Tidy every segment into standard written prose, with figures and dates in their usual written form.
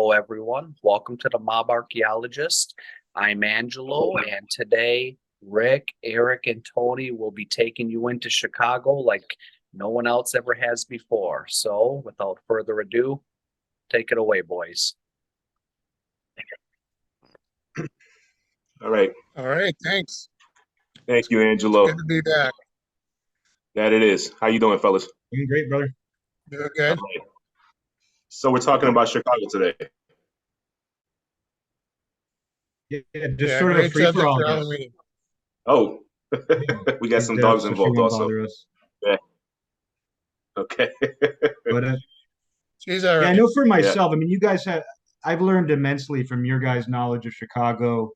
Hello, everyone. Welcome to the Mob Archaeologist. I'm Angelo, and today Rick, Eric, and Tony will be taking you into Chicago like no one else ever has before. So, without further ado, take it away, boys. All right. All right, thanks. Thank you, It's Angelo. good to be back. That it is. How you doing, fellas? Doing great, brother. Doing All good. right. So we're talking about Chicago today. Yeah, just Yeah, sort of a great free for subject all, for I guess. Halloween. Oh, Yeah, we got and some dogs so she involved won't also. bother us. Yeah. Okay. But She's all yeah, I right. know for Yeah. myself. I mean, you guys have. I've learned immensely from your guys' knowledge of Chicago,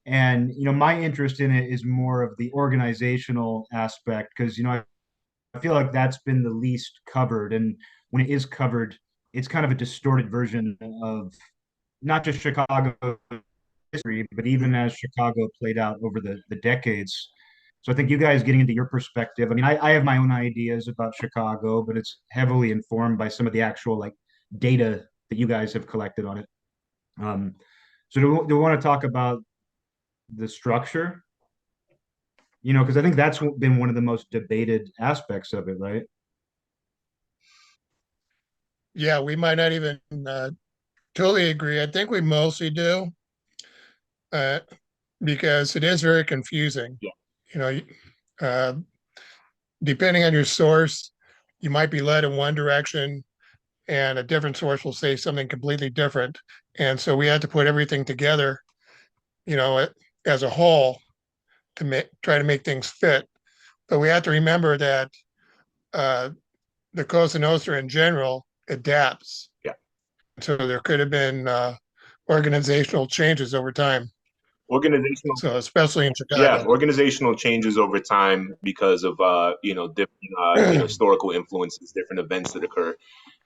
and my interest in it is more of the organizational aspect because I feel like that's been the least covered, and when it is covered, it's kind of a distorted version of not just Chicago history, but even as Chicago played out over the decades. So I think you guys getting into your perspective. I mean, I have my own ideas about Chicago, but it's heavily informed by some of the actual like data that you guys have collected on it. Um, so do we want to talk about the structure? Because I think that's been one of the most debated aspects of it, right? Yeah, we might not even totally agree. I think we mostly do, uh, because it is very confusing. Yeah. You know, uh, depending on your source, you might be led in one direction, and a different source will say something completely different. And so we had to put everything together, you know, as a whole to try to make things fit. But we have to remember that uh, the Cosa Nostra in general adapts. Yeah. So there could have been organizational changes over time. Organizational. So especially in Yeah, Chicago. organizational changes over time because of different historical influences, different events that occur,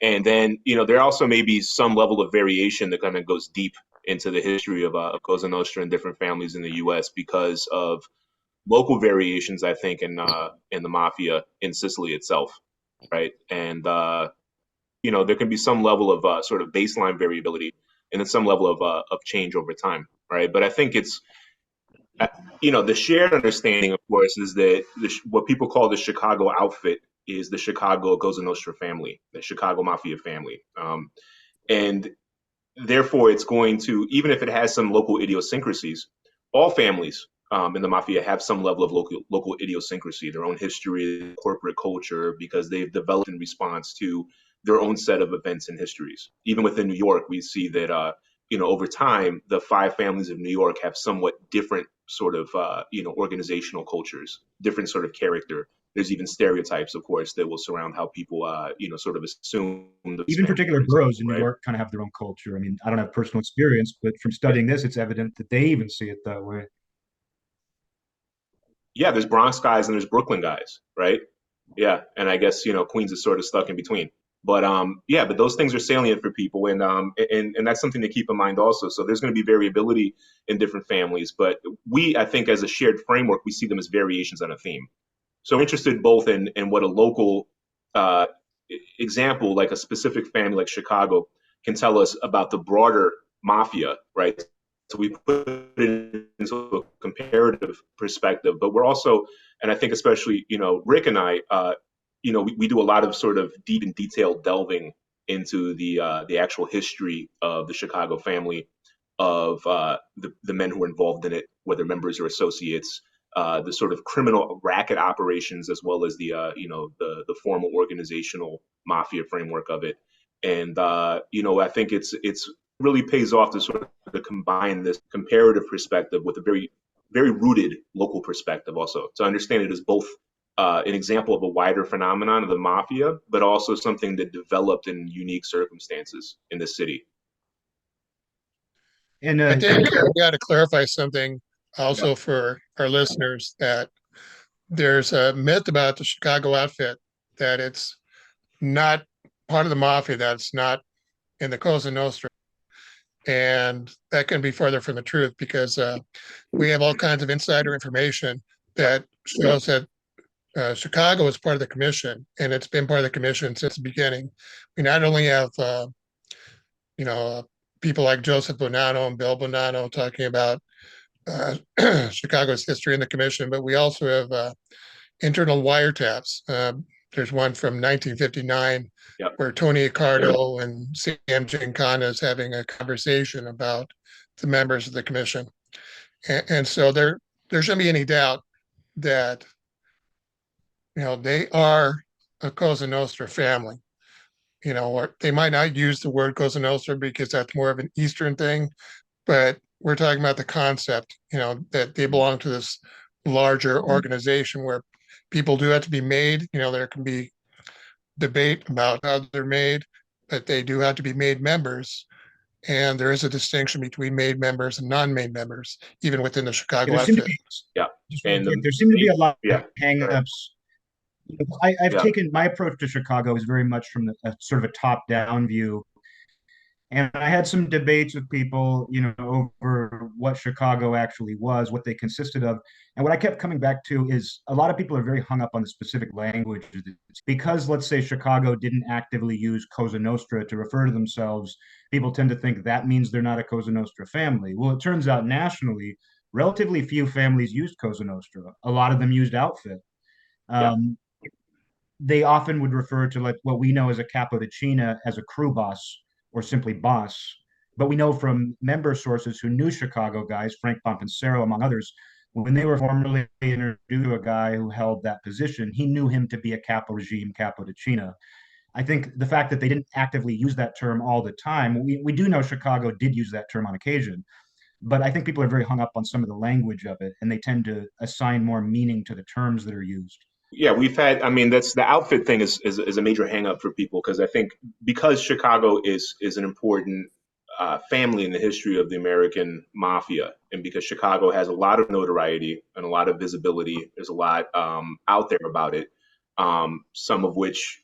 and then there also may be some level of variation that kind of goes deep into the history of Cosa Nostra and different families in the U.S. because of local variations. I think in the mafia in Sicily itself, right? And there can be some level of sort of baseline variability, and then some level of change over time, right? But I think it's the shared understanding, of course, is that what people call the Chicago outfit is the Chicago Cosa Nostra family, the Chicago Mafia family. And therefore, it's going to, even if it has some local idiosyncrasies, all families in the Mafia have some level of local idiosyncrasy, their own history, corporate culture, because they've developed in response to their own set of events and histories. Even within New York, we see that over time, the five families of New York have somewhat different sort of organizational cultures, different sort of character. There's even stereotypes, of course, that will surround how people sort of assume those Even families, particular for boroughs example, in New right? York kind of have their own culture. I mean, I don't have personal experience, but from studying this, it's evident that they even see it that way. Yeah, there's Bronx guys and there's Brooklyn guys, right? Yeah, and I guess Queens is sort of stuck in between. But yeah, but those things are salient for people, and that's something to keep in mind also. So there's going to be variability in different families, but I think, as a shared framework, we see them as variations on a theme. So I'm interested both in what a local uh, example, like a specific family like Chicago, can tell us about the broader mafia, right? So we put it into a comparative perspective, but we're also, and I think especially, Rick and I, we do a lot of sort of deep and detailed delving into the actual history of the Chicago family, of the men who were involved in it, whether members or associates, the sort of criminal racket operations, as well as the formal organizational mafia framework of it. And I think it's really pays off to sort of combine this comparative perspective with a very very rooted local perspective, also to understand it as both an example of a wider phenomenon of the mafia, but also something that developed in unique circumstances in the city. And I think we got to clarify something Yeah. also for our listeners, that there's a myth about the Chicago outfit, that it's not part of the mafia, that it's not in the Cosa Nostra. And that can be further from the truth, because we have all kinds of insider information that shows that Chicago is part of the commission, and it's been part of the commission since the beginning. We not only have, you know, people like Joseph Bonanno and Bill Bonanno talking about Chicago's history in the commission, but we also have internal wiretaps. There's one from 1959 Yep. where Tony Accardo and Sam Giancana is having a conversation about the members of the commission. And so there shouldn't be any doubt that, they are a Cosa Nostra family. Or they might not use the word Cosa Nostra because that's more of an Eastern thing, but we're talking about the concept, that they belong to this larger organization where people do have to be made. There can be debate about how they're made, but they do have to be made members. And there is a distinction between made members and non-made members, even within the Chicago There seem to outfit. be Yeah. And there seem to be a lot yeah. of hangups. I've Yeah. taken my approach to Chicago is very much from a sort of a top-down view. And I had some debates with people, over what Chicago actually was, what they consisted of. And what I kept coming back to is a lot of people are very hung up on the specific language. It's because, let's say, Chicago didn't actively use Cosa Nostra to refer to themselves, people tend to think that means they're not a Cosa Nostra family. Well, it turns out nationally, relatively few families used Cosa Nostra. A lot of them used outfit. They often would refer to like what we know as a capodecina as a crew boss or simply boss. But we know from member sources who knew Chicago guys, Frank Pompensero, among others, when they were formally introduced to a guy who held that position, he knew him to be a capo regime, capodecina. I think the fact that they didn't actively use that term all the time, we do know Chicago did use that term on occasion, but I think people are very hung up on some of the language of it, and they tend to assign more meaning to the terms that are used. Yeah, I mean, that's the outfit thing is a major hang up for people because I think because Chicago is an important family in the history of the American mafia, and because Chicago has a lot of notoriety and a lot of visibility, there's a lot out there about it. Some of which,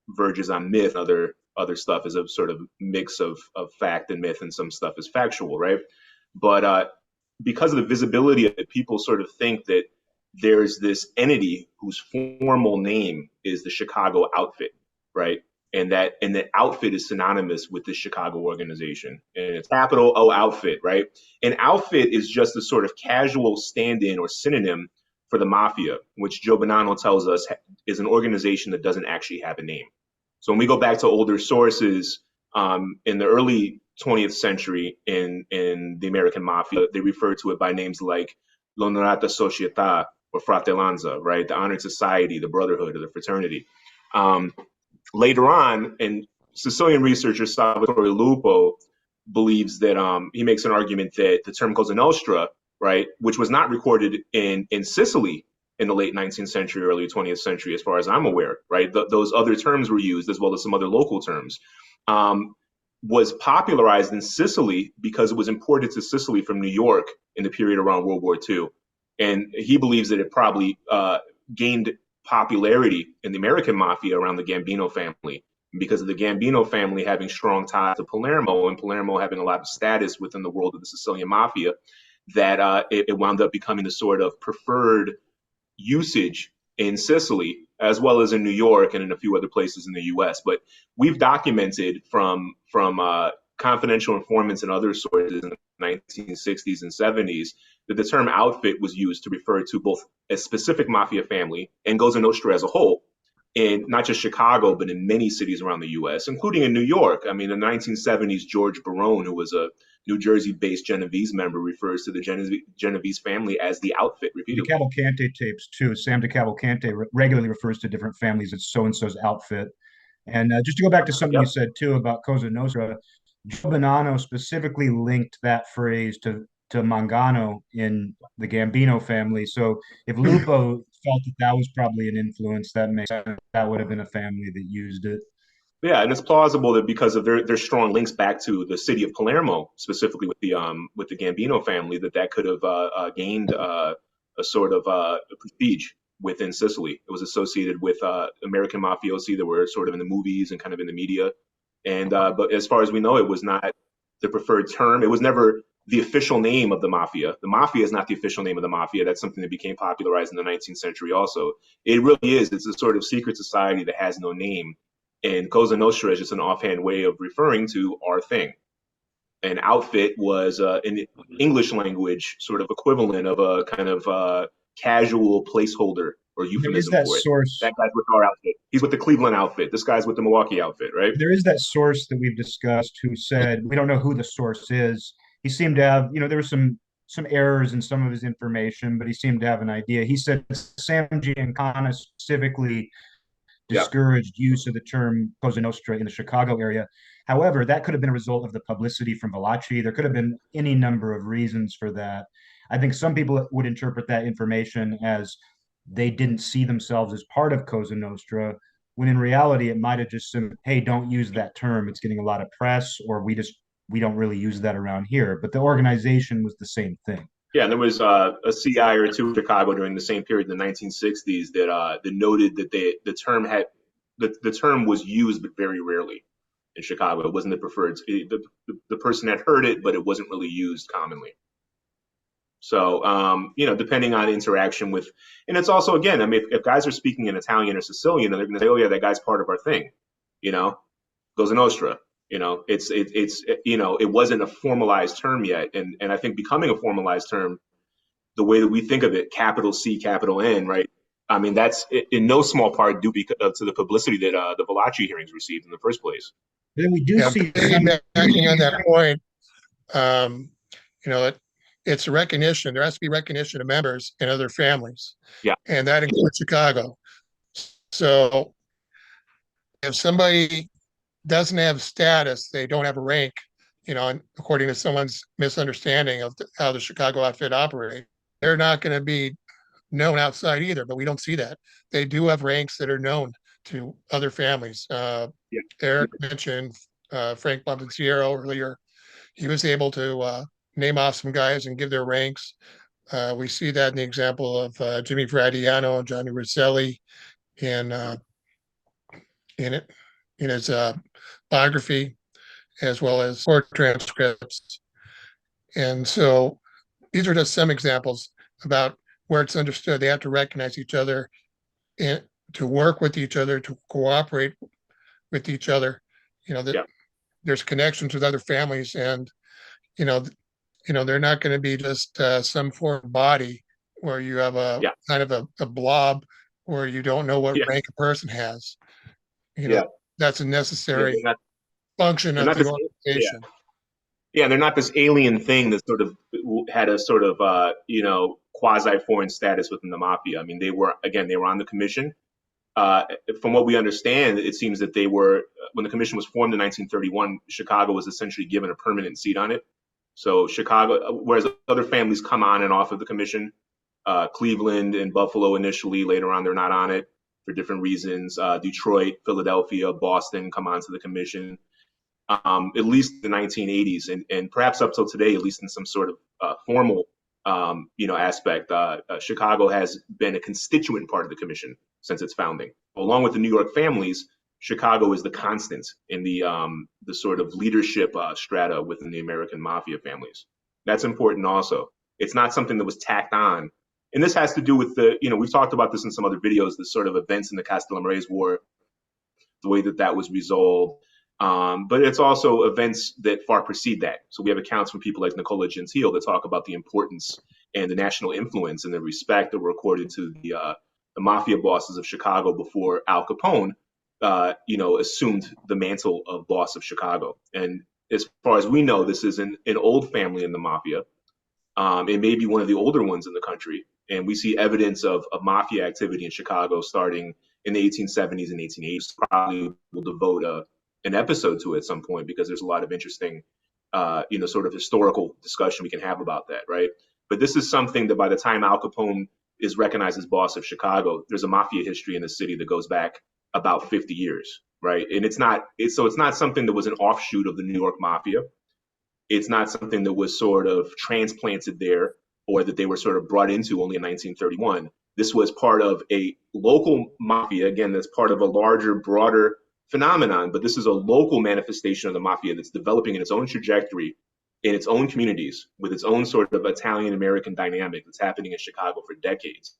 verges on myth, other stuff is a sort of mix of fact and myth, and some stuff is factual, right? But because of the visibility of it, people sort of think that there's this entity whose formal name is the Chicago outfit, right? And the outfit is synonymous with the Chicago organization. And it's capital O outfit, right? An outfit is just a sort of casual stand-in or synonym for the mafia, which Joe Bonanno tells us is an organization that doesn't actually have a name. So when we go back to older sources, in the early 20th century in the American mafia, they refer to it by names like L'Onorata Società, or Fratellanza, right? The honored society, the brotherhood, or the fraternity. Later on, and Sicilian researcher Salvatore Lupo believes that he makes an argument that the term Cosa Nostra, right, which was not recorded in Sicily in the late 19th century, early 20th century, as far as I'm aware, right? Those other terms were used as well as some other local terms. Was popularized in Sicily because it was imported to Sicily from New York in the period around World War II. And he believes that it probably gained popularity in the American mafia around the Gambino family because of the Gambino family having strong ties to Palermo and Palermo having a lot of status within the world of the Sicilian mafia, that it wound up becoming the sort of preferred usage in Sicily, as well as in New York and in a few other places in the U.S. But we've documented from confidential informants and other sources in the 1960s and 70s that the term outfit was used to refer to both a specific mafia family and Cosa Nostra as a whole, in not just Chicago, but in many cities around the U.S., including in New York. I mean, in the 1970s, George Barone, who was a New Jersey-based Genovese member, refers to the Genovese family as the outfit repeatedly. The Cavalcante tapes, too. Sam DeCavalcante regularly refers to different families as so-and-so's outfit. And just to go back to something you said, too, about Cosa Nostra, Joe Bonanno specifically linked that phrase to Mangano in the Gambino family. So if Lupo felt that was probably an influence, that makes sense. That would have been a family that used it. Yeah, and it's plausible that because of their strong links back to the city of Palermo, specifically with the Gambino family, that could have gained a sort of prestige within Sicily. It was associated with American mafiosi that were sort of in the movies and kind of in the media. And but as far as we know, it was not the preferred term. It was never the official name of the mafia. The mafia is not the official name of the mafia. That's something that became popularized in the 19th century also. It really is. It's a sort of secret society that has no name. And Cosa Nostra is just an offhand way of referring to our thing. an outfit was an English language sort of equivalent of a kind of casual placeholder or There is euphemism that for it. source. That guy's with our outfit. He's with the Cleveland outfit. This guy's with the Milwaukee outfit, right? There is that source that we've discussed who said, we don't know who the source is. He seemed to have, there were some errors in some of his information, but he seemed to have an idea. He said Sam Giancana specifically Yeah. discouraged use of the term Cosa Nostra in the Chicago area. However, that could have been a result of the publicity from Valachi. There could have been any number of reasons for that. I think some people would interpret that information as they didn't see themselves as part of Cosa Nostra, when in reality it might have just said, hey, don't use that term. It's getting a lot of press, or we don't really use that around here. But the organization was the same thing. Yeah, and there was a CI or two in Chicago during the same period in the 1960s that noted that the term was used but very rarely in Chicago. It wasn't the preferred. The person had heard it, but it wasn't really used commonly. So, depending on interaction with, and it's also, again, I mean, if guys are speaking in Italian or Sicilian, they're going to say, oh yeah, that guy's part of our thing, Cosa Nostra. It wasn't a formalized term yet, and I think becoming a formalized term, the way that we think of it, capital C, capital N, right? I mean, that's in no small part due to the publicity that the Valachi hearings received in the first place. Then we do see piggybacking on that point. It's a recognition. There has to be recognition of members and other families. Yeah. And that includes Chicago. So if somebody doesn't have status, they don't have a rank, and according to someone's misunderstanding of how the Chicago outfit operates, they're not going to be known outside either, but we don't see that. They do have ranks that are known to other families. Eric mentioned Frank Bonpensiero earlier. He was able to name off some guys and give their ranks. We see that in the example of Jimmy Fradiano and Johnny Rosselli in his biography, as well as court transcripts. And so these are just some examples about where it's understood they have to recognize each other and to work with each other, to cooperate with each other. There's connections with other families, and they're not going to be just some foreign body where you have a kind of a blob where you don't know what rank a person has. That's a necessary function of the organization. Yeah, they're not this alien thing that sort of had a sort of quasi-foreign status within the mafia. I mean, they were on the commission. From what we understand, it seems that they were, when the commission was formed in 1931, Chicago was essentially given a permanent seat on it. So Chicago, whereas other families come on and off of the commission, Cleveland and Buffalo initially, later on they're not on it for different reasons. Detroit, Philadelphia, Boston come onto the commission, at least the 1980s, and perhaps up till today, at least in some sort of formal aspect. Chicago has been a constituent part of the commission since its founding. Along with the New York families, Chicago is the constant in the sort of leadership strata within the American mafia families. That's important also. It's not something that was tacked on. And this has to do with we've talked about this in some other videos, the sort of events in the Castellamarese War, the way that was resolved. But it's also events that far precede that. So we have accounts from people like Nicola Gentile that talk about the importance and the national influence and the respect that were accorded to the mafia bosses of Chicago before Al Capone, assumed the mantle of boss of Chicago. And as far as we know, this is an old family in the mafia. It may be one of the older ones in the country. And we see evidence of mafia activity in Chicago starting in the 1870s and 1880s. Probably will devote an episode to it at some point because there's a lot of interesting, sort of historical discussion we can have about that, right? But this is something that by the time Al Capone is recognized as boss of Chicago, there's a mafia history in the city that goes back about 50 years, right? And it's not something that was an offshoot of the New York mafia. It's not something that was sort of transplanted there or that they were sort of brought into only in 1931. This was part of a local mafia, again, that's part of a larger, broader phenomenon, but this is a local manifestation of the mafia that's developing in its own trajectory in its own communities with its own sort of Italian-American dynamic that's happening in Chicago for decades,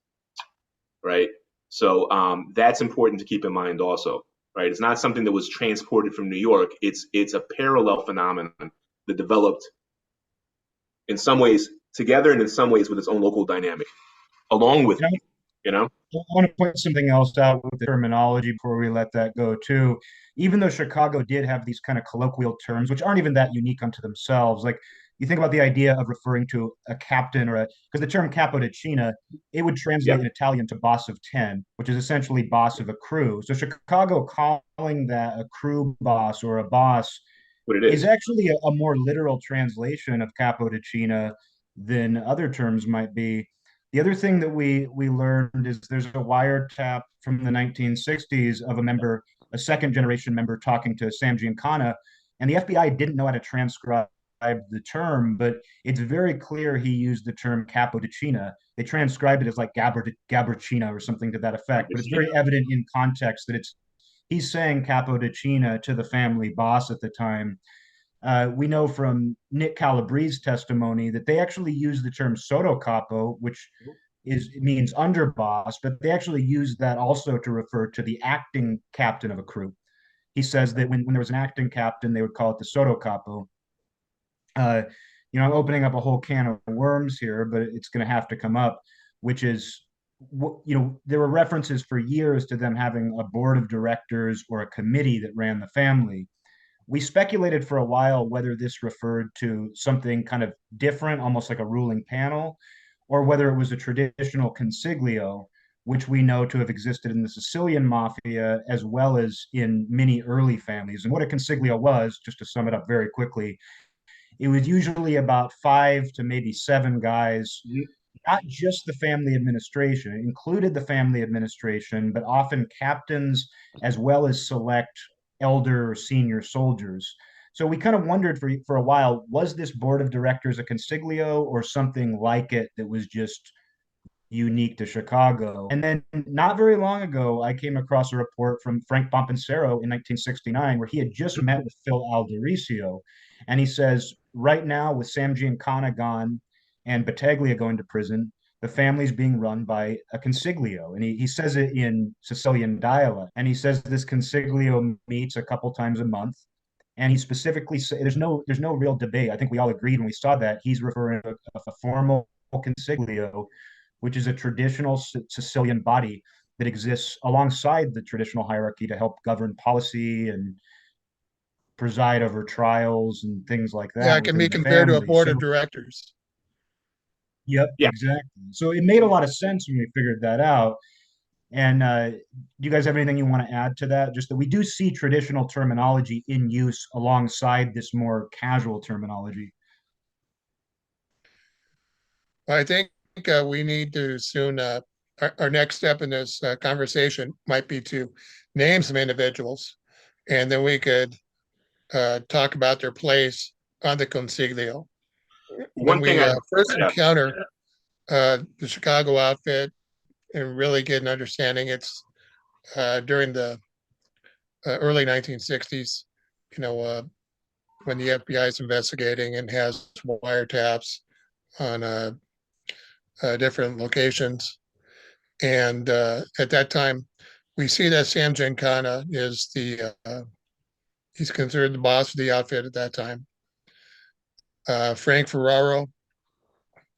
right? So that's important to keep in mind also, right? It's not something that was transported from New York. It's a parallel phenomenon that developed in some ways together and in some ways with its own local dynamic along with me, you know? I want to point something else out with the terminology before we let that go too. Even though Chicago did have these kind of colloquial terms, which aren't even that unique unto themselves, like you think about the idea of referring to a captain or a, because the term capodecina, it would translate in Italian to boss of 10, which is essentially boss of a crew. So Chicago calling that a crew boss or a boss What it is is. actually a more literal translation of capodecina than other terms might be. The other thing that we learned is there's a wiretap from the 1960s of a member, a second generation member talking to Sam Giancana, and the FBI didn't know how to transcribe the term, but it's very clear he used the term capodecina. They transcribed it as like Gabricina or something to that effect, but it's very evident in context that it's he's saying capodecina to the family boss at the time. We know from Nick Calabrese's testimony that they actually use the term sotocapo, which means underboss, but they actually use that also to refer to the acting captain of a crew. He says that when there was an acting captain, they would call it the sotocapo. Uh, I'm opening up a whole can of worms here, but it's going to have to come up, which is, there were references for years to them having a board of directors or a committee that ran the family. We speculated for a while whether this referred to something kind of different, almost like a ruling panel, or whether it was a traditional consiglio, which we know to have existed in the Sicilian mafia as well as in many early families. And what a consiglio was, just to sum it up very quickly, it was usually about 5 to maybe 7 guys, not just the family administration. It included the family administration, but often captains as well as select elder or senior soldiers. So we kind of wondered for a while, was this board of directors a consiglio or something like it that was just unique to Chicago? And then not very long ago, I came across a report from Frank Pompensero in 1969 where he had just met with Phil Aldericio. And he says, right now, with Sam Giancana gone and Battaglia going to prison, the family's being run by a consiglio. And he says it in Sicilian dialect. And he says this consiglio meets a couple times a month. And he specifically said there's no real debate. I think we all agreed when we saw that he's referring to a formal consiglio, which is a traditional Sicilian body that exists alongside the traditional hierarchy to help govern policy and preside over trials and things like Yeah, that it can be within the compared to a family. board of So, directors. yep, Yeah. exactly. So it made a lot of sense when we figured that out. And do you guys have anything you want to add to that? Just that we do see traditional terminology in use alongside this more casual terminology. I think we need to soon, our next step in this conversation might be to name some individuals, and then we could talk about their place on the consiglio. When One thing we I first yeah. encounter the Chicago outfit and really get an understanding, it's during the early 1960s, when the FBI is investigating and has wiretaps on different locations. And at that time, we see that Sam Giancana is he's considered the boss of the outfit at that time. Frank Ferraro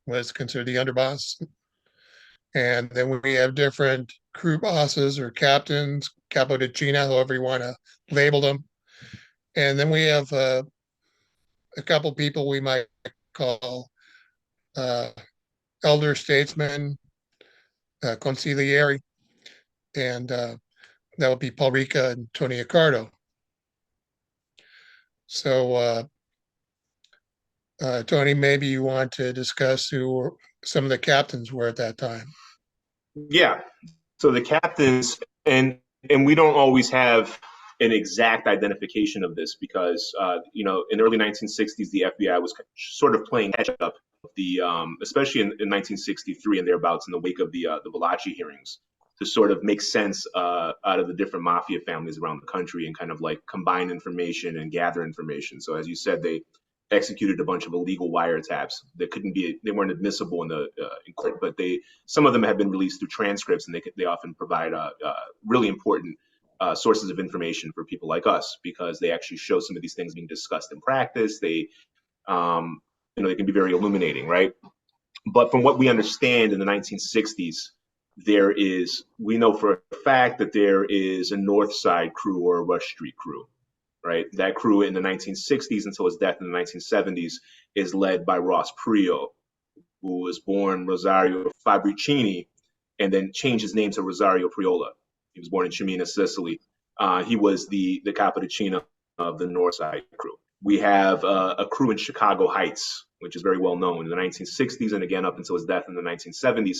was considered the underboss. And then we have different crew bosses or captains, capodecina, however you want to label them. And then we have a couple people we might call uh, elder statesmen, consigliere, and that would be Paul Ricca and Tony Accardo. So, Tony, maybe you want to discuss who some of the captains were at that time. Yeah. So the captains, and we don't always have an exact identification of this because in the early 1960s the FBI was sort of playing catch up. Especially in 1963 and thereabouts in the wake of the Valachi hearings to sort of make sense out of the different mafia families around the country and kind of like combine information and gather information. So as you said, they executed a bunch of illegal wiretaps that they weren't admissible in court, but some of them have been released through transcripts, and they often provide really important sources of information for people like us because they actually show some of these things being discussed in practice. They They can be very illuminating, right? But from what we understand in the 1960s, we know for a fact that there is a North Side crew or a Rush Street crew, right? That crew in the 1960s until his death in the 1970s is led by Ross Prio, who was born Rosario Fabricini and then changed his name to Rosario Priola. He was born in Cimina, Sicily. He was the capodecina of the North Side crew. We have a crew in Chicago Heights, which is very well known in the 1960s and again up until his death in the 1970s.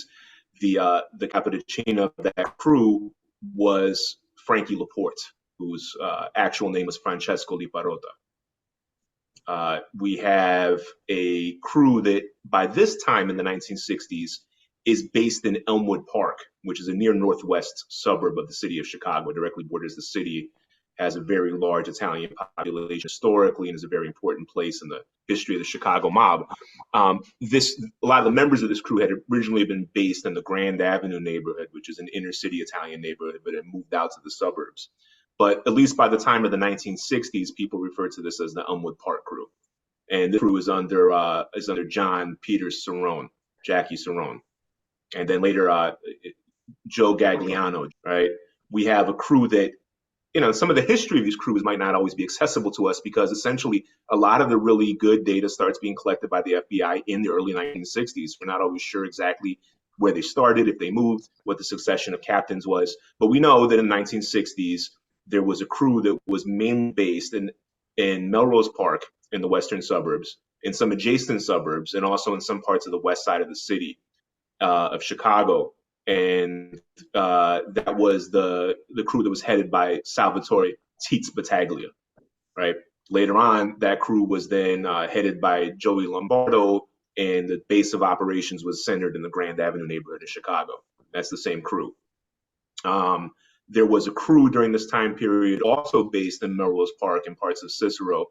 The capodecina of that crew was Frankie Laporte, whose actual name was Francesco Di Parota. We have a crew that by this time in the 1960s is based in Elmwood Park, which is a near northwest suburb of the city of Chicago, directly borders the city, has a very large Italian population historically, and is a very important place in the history of the Chicago mob. A lot of the members of this crew had originally been based in the Grand Avenue neighborhood, which is an inner city Italian neighborhood, but had moved out to the suburbs. But at least by the time of the 1960s, people referred to this as the Elmwood Park crew. And the crew is under John Peters Cerrone, Jackie Cerrone. And then later, Joe Gagliano, right? We have a crew that, some of the history of these crews might not always be accessible to us because essentially a lot of the really good data starts being collected by the FBI in the early 1960s. We're not always sure exactly where they started, if they moved, what the succession of captains was. But we know that in the 1960s, there was a crew that was mainly based in Melrose Park in the western suburbs, in some adjacent suburbs, and also in some parts of the west side of the city of Chicago. And that was the crew that was headed by Salvatore Teets Battaglia, right? Later on, that crew was then headed by Joey Lombardo, and the base of operations was centered in the Grand Avenue neighborhood of Chicago. That's the same crew. There was a crew during this time period also based in Melrose Park and parts of Cicero,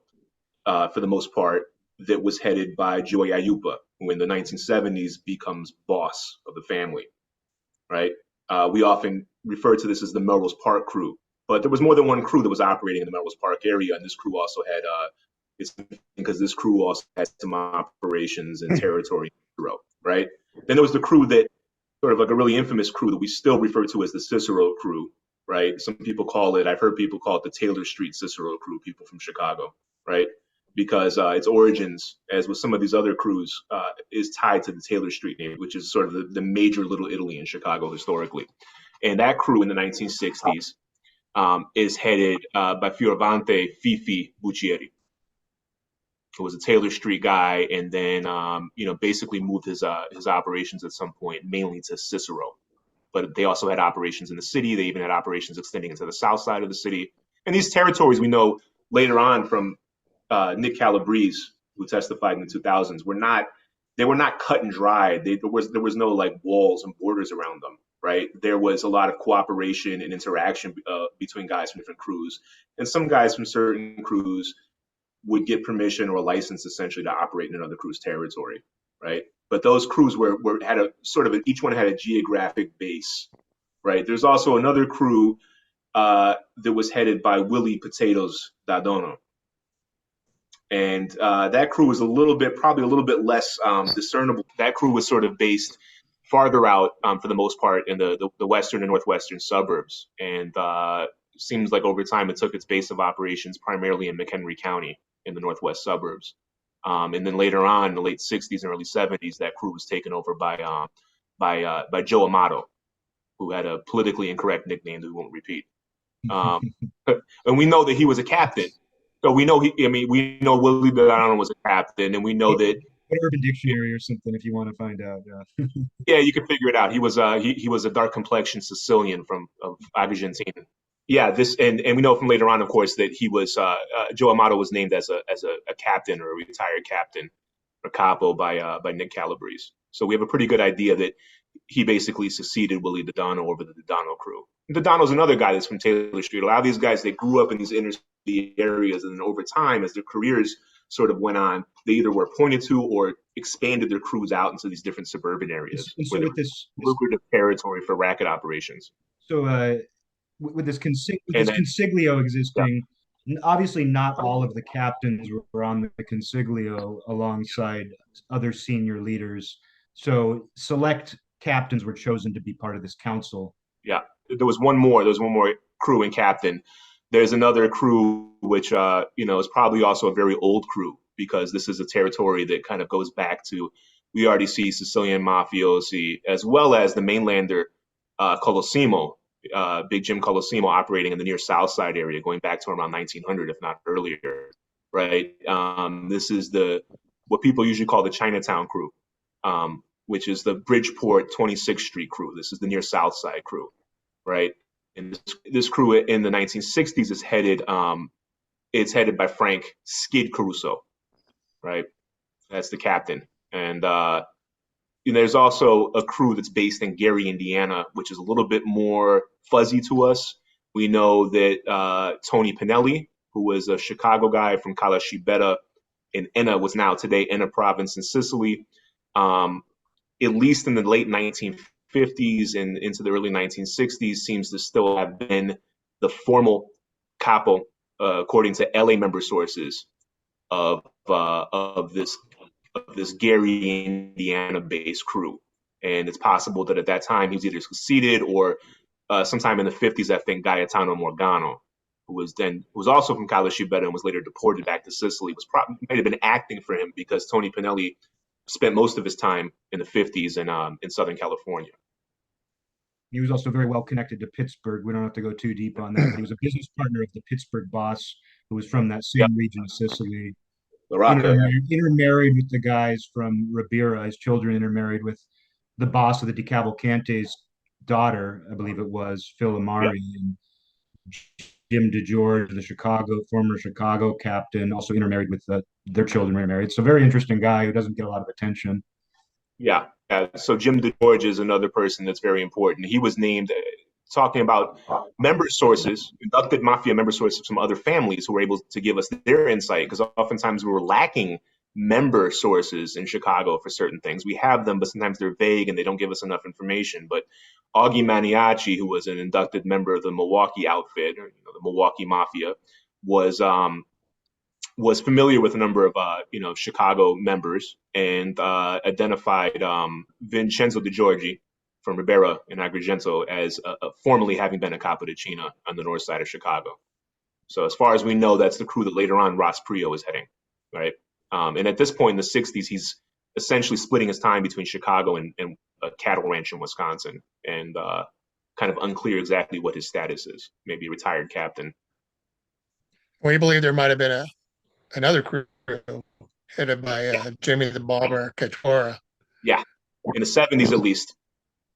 for the most part, that was headed by Joey Ayupa, who in the 1970s becomes boss of the family, right? We often refer to this as the Melrose Park crew, but there was more than one crew that was operating in the Melrose Park area, and this crew also had, because this crew also had some operations in territory, right? Then there was the crew that, sort of like a really infamous crew that we still refer to as the Cicero crew, right? Some people call it, I've heard people call it the Taylor Street Cicero crew, people from Chicago, right? Because its origins, as with some of these other crews, is tied to the Taylor Street name, which is sort of the major Little Italy in Chicago historically. And that crew in the 1960s is headed by Fioravante Fifi Buccieri, who was a Taylor Street guy, and then basically moved his operations at some point mainly to Cicero. But they also had operations in the city. They even had operations extending into the south side of the city. And these territories, we know later on from Nick Calabrese, who testified in the 2000s, they were not cut and dried. There was no like walls and borders around them, right? There was a lot of cooperation and interaction between guys from different crews, and some guys from certain crews would get permission or a license essentially to operate in another crew's territory, right? But those crews had a sort of each one had a geographic base, right? There's also another crew that was headed by Willie Potatoes D'Adono. And that crew was probably a little bit less discernible. That crew was sort of based farther out, for the most part, in the western and northwestern suburbs. And seems like over time it took its base of operations primarily in McHenry County in the northwest suburbs. And then later on, in the late 60s and early 70s, that crew was taken over by Joe Amato, who had a politically incorrect nickname that we won't repeat. And we know that he was a captain. So we know we know Willie D'Adono was a captain, and we know that Urban Dictionary or something if you want to find out. Yeah, yeah, you can figure it out. He was a dark complexioned Sicilian of Argentina. Yeah, and we know from later on, of course, that he was Joe Amato was named as a captain or a retired captain or capo by Nick Calabrese. So we have a pretty good idea that he basically succeeded Willie D'Adono over the D'Adono crew. D'Adono's another guy that's from Taylor Street. A lot of these guys, they grew up in these inner city areas, and then over time, as their careers sort of went on, they either were appointed to or expanded their crews out into these different suburban areas, and so with this lucrative territory for racket operations. So with this consiglio existing, Obviously, not all of the captains were on the consiglio alongside other senior leaders. So select captains were chosen to be part of this council. Yeah, there was one more. There was one more crew and captain. There's another crew which is probably also a very old crew because this is a territory that kind of goes back to, we already see Sicilian mafiosi as well as the mainlander Colosimo, Big Jim Colosimo operating in the near South Side area going back to around 1900, if not earlier. Right. This is what people usually call the Chinatown crew. Which is the Bridgeport 26th Street crew. This is the near South Side crew, right? And this crew in the 1960s is it's headed by Frank Skid Caruso, right? That's the captain. And there's also a crew that's based in Gary, Indiana, which is a little bit more fuzzy to us. We know that Tony Pinelli, who was a Chicago guy from Cala Cibetta in Enna, was now today Enna province in Sicily. At least in the late 1950s and into the early 1960s, seems to still have been the formal capo, according to LA member sources, of this Gary, Indiana-based crew. And it's possible that at that time he was either succeeded or sometime in the 50s, I think Gaetano Morgano, who was also from Cala Cibetta and was later deported back to Sicily, might have been acting for him because Tony Pinelli spent most of his time in the 50s in Southern California. He was also very well connected to Pittsburgh. We don't have to go too deep on that, but he was a business partner of the Pittsburgh boss who was from that same region of Sicily. Intermarried with the guys from Ribera. His children intermarried with the boss of the DeCavalcante's daughter, I believe it was, Phil Amari. And Jim DeGeorge, the former Chicago captain, also intermarried with their children remarried. So very interesting guy who doesn't get a lot of attention. Yeah. So Jim DeGeorge is another person that's very important. He was named, talking about member sources, inducted Mafia member sources from other families who were able to give us their insight, because oftentimes we were lacking member sources in Chicago for certain things. We have them, but sometimes they're vague and they don't give us enough information. But Augie Maniaci, who was an inducted member of the Milwaukee outfit, or the Milwaukee Mafia, was familiar with a number of Chicago members and identified Vincenzo De Giorgi from Ribera and Agrigento as formerly having been a capodecina on the north side of Chicago. So as far as we know, that's the crew that later on Ross Prio is heading, right? And at this point in the 60s, he's essentially splitting his time between Chicago and a cattle ranch in Wisconsin, and kind of unclear exactly what his status is. Maybe a retired captain. We believe there might have been another crew headed by Jimmy the Barber Catora. Yeah, in the 70s at least.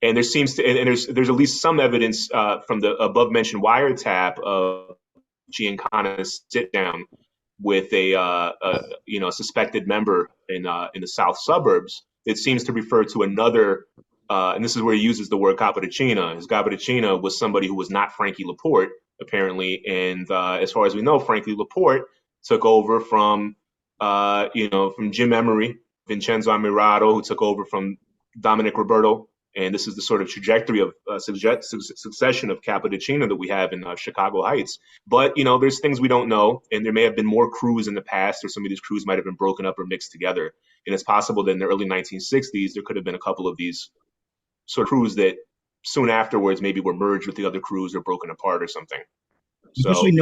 And there seems to, and there's at least some evidence from the above mentioned wiretap of Giancana's sit down with a suspected member in the south suburbs. It seems to refer to another, and this is where he uses the word capodecina. His capodecina was somebody who was not Frankie Laporte, apparently, and as far as we know, Frankie Laporte took over from Jim Emery, Vincenzo Amirado, who took over from Dominic Roberto. And this is the sort of trajectory of succession of capodecina that we have in Chicago Heights. But, there's things we don't know. And there may have been more crews in the past, or some of these crews might have been broken up or mixed together. And it's possible that in the early 1960s, there could have been a couple of these sort of crews that soon afterwards maybe were merged with the other crews or broken apart or something. So, we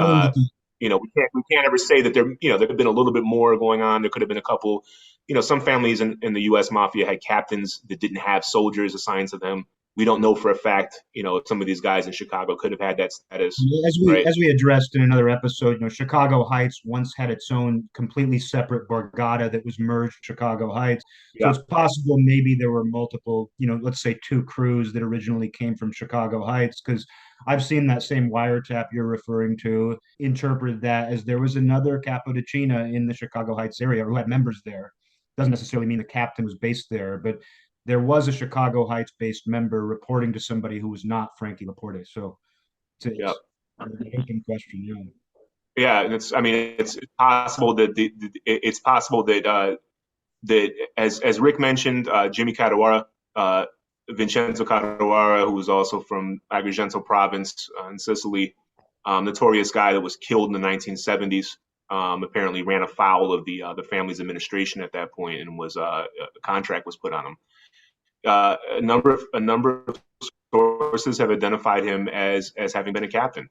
can't ever say that there have been a little bit more going on. There could have been a couple, some families in the U.S. Mafia had captains that didn't have soldiers assigned to them. We don't know for a fact, some of these guys in Chicago could have had that status. As we addressed in another episode, Chicago Heights once had its own completely separate Borgata that was merged Chicago Heights. So it's possible maybe there were multiple, let's say 2 crews that originally came from Chicago Heights, because I've seen that same wiretap you're referring to interpreted that as there was another capodecina in the Chicago Heights area who had members there. Doesn't necessarily mean the captain was based there, but there was a Chicago Heights-based member reporting to somebody who was not Frankie Laporte. So it's an open question. Yeah, and it's possible that that as Rick mentioned, Jimmy Cadawara, Vincenzo Cadawara, who was also from Agrigento province in Sicily, notorious guy that was killed in the 1970s. Apparently ran afoul of the family's administration at that point, and was a contract was put on him. A number of sources have identified him as having been a captain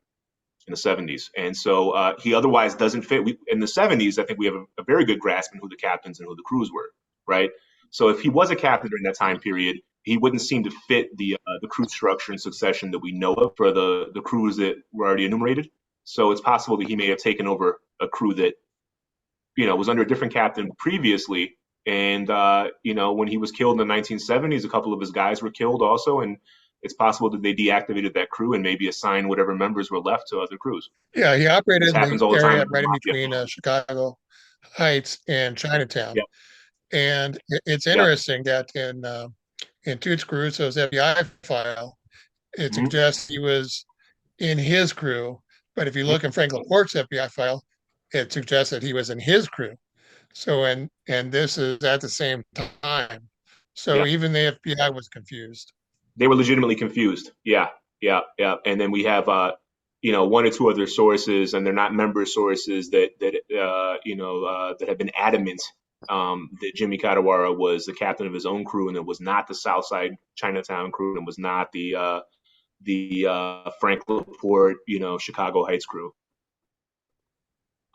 in the 70s, and so he otherwise doesn't fit. In the 70s, I think we have a very good grasp on who the captains and who the crews were, right? So if he was a captain during that time period, he wouldn't seem to fit the crew structure and succession that we know of for the crews that were already enumerated. So it's possible that he may have taken over a crew that, was under a different captain previously. And, when he was killed in the 1970s, a couple of his guys were killed also. And it's possible that they deactivated that crew and maybe assigned whatever members were left to other crews. Yeah, he operated This in happens the all the time area in right in Mafia. between Chicago Heights and Chinatown. Yep. And it's Yep. interesting that in Toots Caruso's FBI file, it Mhm. suggests he was in his crew. But if you look in Frank Laporte's FBI file, it suggests that he was in his crew. So, and this is at the same time. So Yeah. even the FBI was confused. They were legitimately confused. Yeah. And then we have, one or two other sources, and they're not member sources that have been adamant that Jimmy Kadawara was the captain of his own crew, and it was not the Southside Chinatown crew, and was not the Frank Laporte, Chicago Heights crew.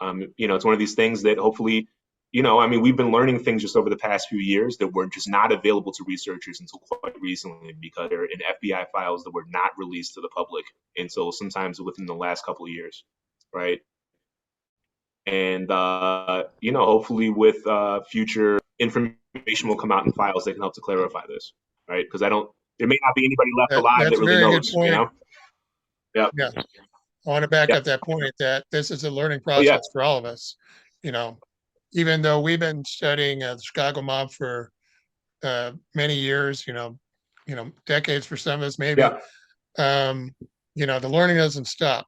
It's one of these things that hopefully, we've been learning things just over the past few years that were just not available to researchers until quite recently, because they're in FBI files that were not released to the public until sometimes within the last couple of years, right? And, hopefully with future information will come out in files that can help to clarify this, right? Because there may not be anybody left alive That's that a really very good knows, point. Yep. Yeah. I want to back Yeah. up that point that this is a learning Oh, yeah. process for all of us. Even though we've been studying the Chicago mob for many years, decades for some of us, maybe, Yeah. the learning doesn't stop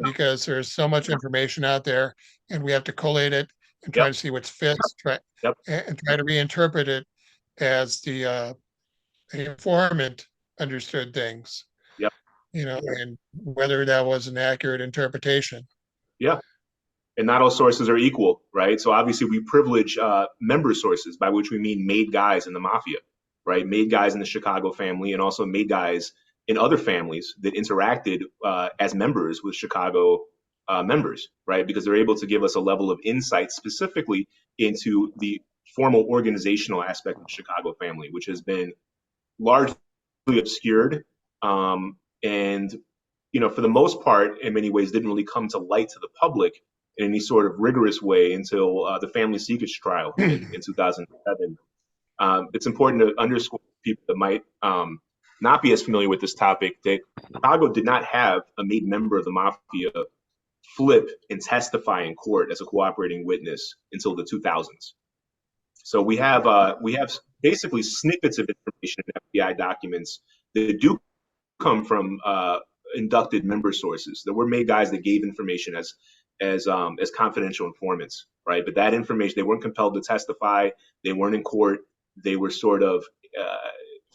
because there's so much information out there, and we have to collate it and try Yep. to see what's fits, Yep. and try to reinterpret it as the informant understood things. Yep. And whether that was an accurate interpretation. Yeah. And not all sources are equal, right? So obviously we privilege member sources, by which we mean made guys in the Mafia, right? Made guys in the Chicago family, and also made guys in other families that interacted as members with Chicago members, right? Because they're able to give us a level of insight specifically into the formal organizational aspect of the Chicago family, which has been largely obscured. And, for the most part, in many ways, didn't really come to light to the public in any sort of rigorous way until the family secrets trial in 2007. It's important to underscore people that might not be as familiar with this topic that Chicago did not have a made member of the Mafia flip and testify in court as a cooperating witness until the 2000s. So we have basically snippets of information in FBI documents that do come from inducted member sources. There were made guys that gave information as confidential informants, right? But that information, they weren't compelled to testify. They weren't in court. They were sort of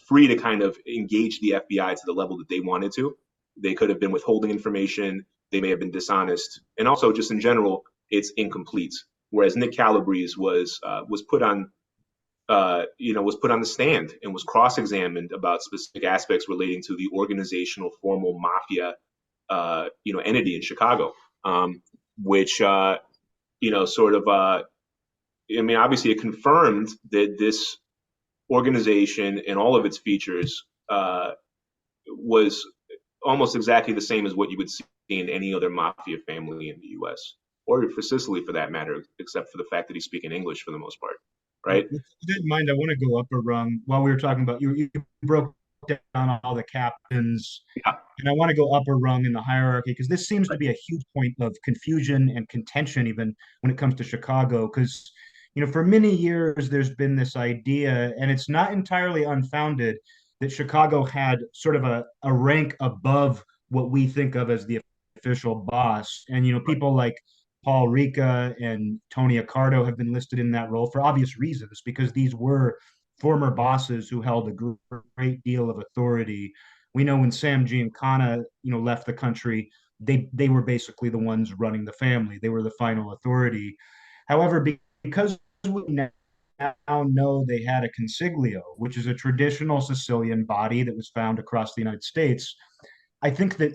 free to kind of engage the FBI to the level that they wanted to. They could have been withholding information. They may have been dishonest, and also just in general, it's incomplete. Whereas Nick Calabrese was put on the stand and was cross-examined about specific aspects relating to the organizational formal Mafia, entity in Chicago, which, obviously it confirmed that this organization and all of its features was almost exactly the same as what you would see in any other Mafia family in the U.S. or for Sicily, for that matter, except for the fact that he's speaking English for the most part. Right. If you didn't mind, I want to go up a rung while we were talking about you broke down all the captains. Yeah. And I want to go up a rung in the hierarchy because this seems to be a huge point of confusion and contention, even when it comes to Chicago. Because, for many years, there's been this idea, and it's not entirely unfounded, that Chicago had sort of a rank above what we think of as the official boss. And, people like Paul Ricca and Tony Accardo have been listed in that role for obvious reasons, because these were former bosses who held a great deal of authority. We know when Sam Giancana, left the country, they were basically the ones running the family. They were the final authority. However, because we now know they had a consiglio, which is a traditional Sicilian body that was found across the United States, I think that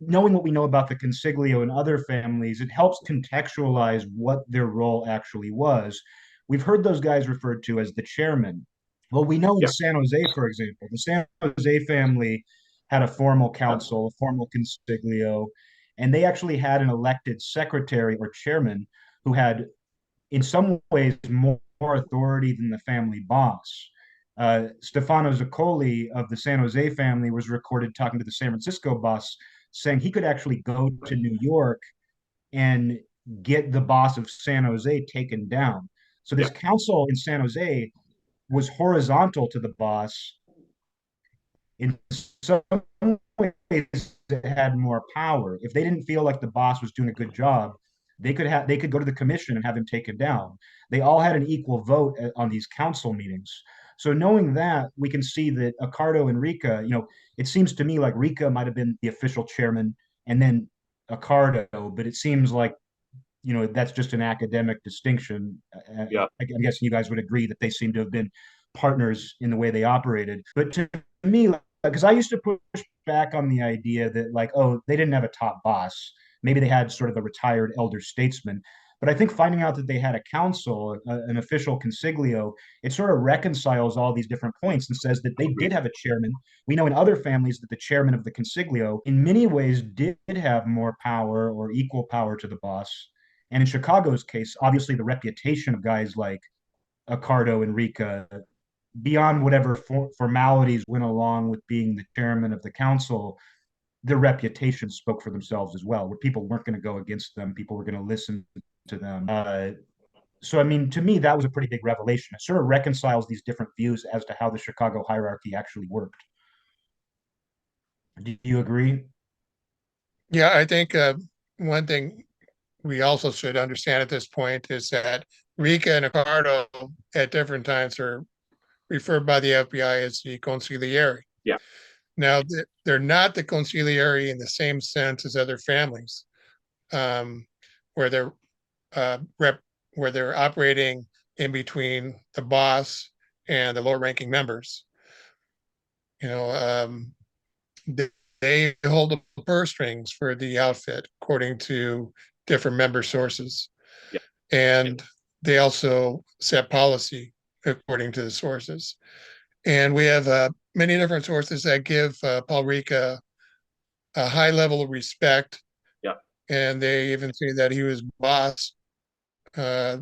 knowing what we know about the consiglio and other families, it helps contextualize what their role actually was. We've heard those guys referred to as the chairman. Well, we know in Yeah. San Jose, for example, the San Jose family had a formal council, a formal consiglio, and they actually had an elected secretary or chairman who had, in some ways, more authority than the family boss. Stefano Zaccoli of the San Jose family was recorded talking to the San Francisco boss, saying he could actually go to New York and get the boss of San Jose taken down. So Yeah. this council in San Jose was horizontal to the boss. In some ways, it had more power. If they didn't feel like the boss was doing a good job, they could go to the commission and have him taken down. They all had an equal vote on these council meetings. So knowing that, we can see that Accardo and Ricca, it seems to me like Ricca might have been the official chairman and then Accardo, but it seems like that's just an academic distinction. Yeah. I'm guessing you guys would agree that they seem to have been partners in the way they operated. But to me, because I used to push back on the idea that, like, oh, they didn't have a top boss. Maybe they had sort of the retired elder statesman. But I think finding out that they had a council, an official consiglio, it sort of reconciles all these different points and says that they did have a chairman. We know in other families that the chairman of the consiglio, in many ways, did have more power or equal power to the boss. And in Chicago's case, obviously the reputation of guys like Accardo and Ricca, beyond whatever formalities went along with being the chairman of the council, their reputation spoke for themselves as well, where people weren't going to go against them, people were going to listen to them. So, I mean, to me, that was a pretty big revelation. It sort of reconciles these different views as to how the Chicago hierarchy actually worked. Do you agree? Yeah, I think one thing we also should understand at this point is that Ricca and Accardo at different times are referred by the FBI as the consigliere. Yeah. Now, they're not the consigliere in the same sense as other families, where they're where they're operating in between the boss and the lower-ranking members. They, they hold the purse strings for the outfit, according to different member sources, Yeah. and they also set policy according to the sources. And we have many different sources that give Paul Ricca a high level of respect. Yeah. And they even say that he was boss, uh,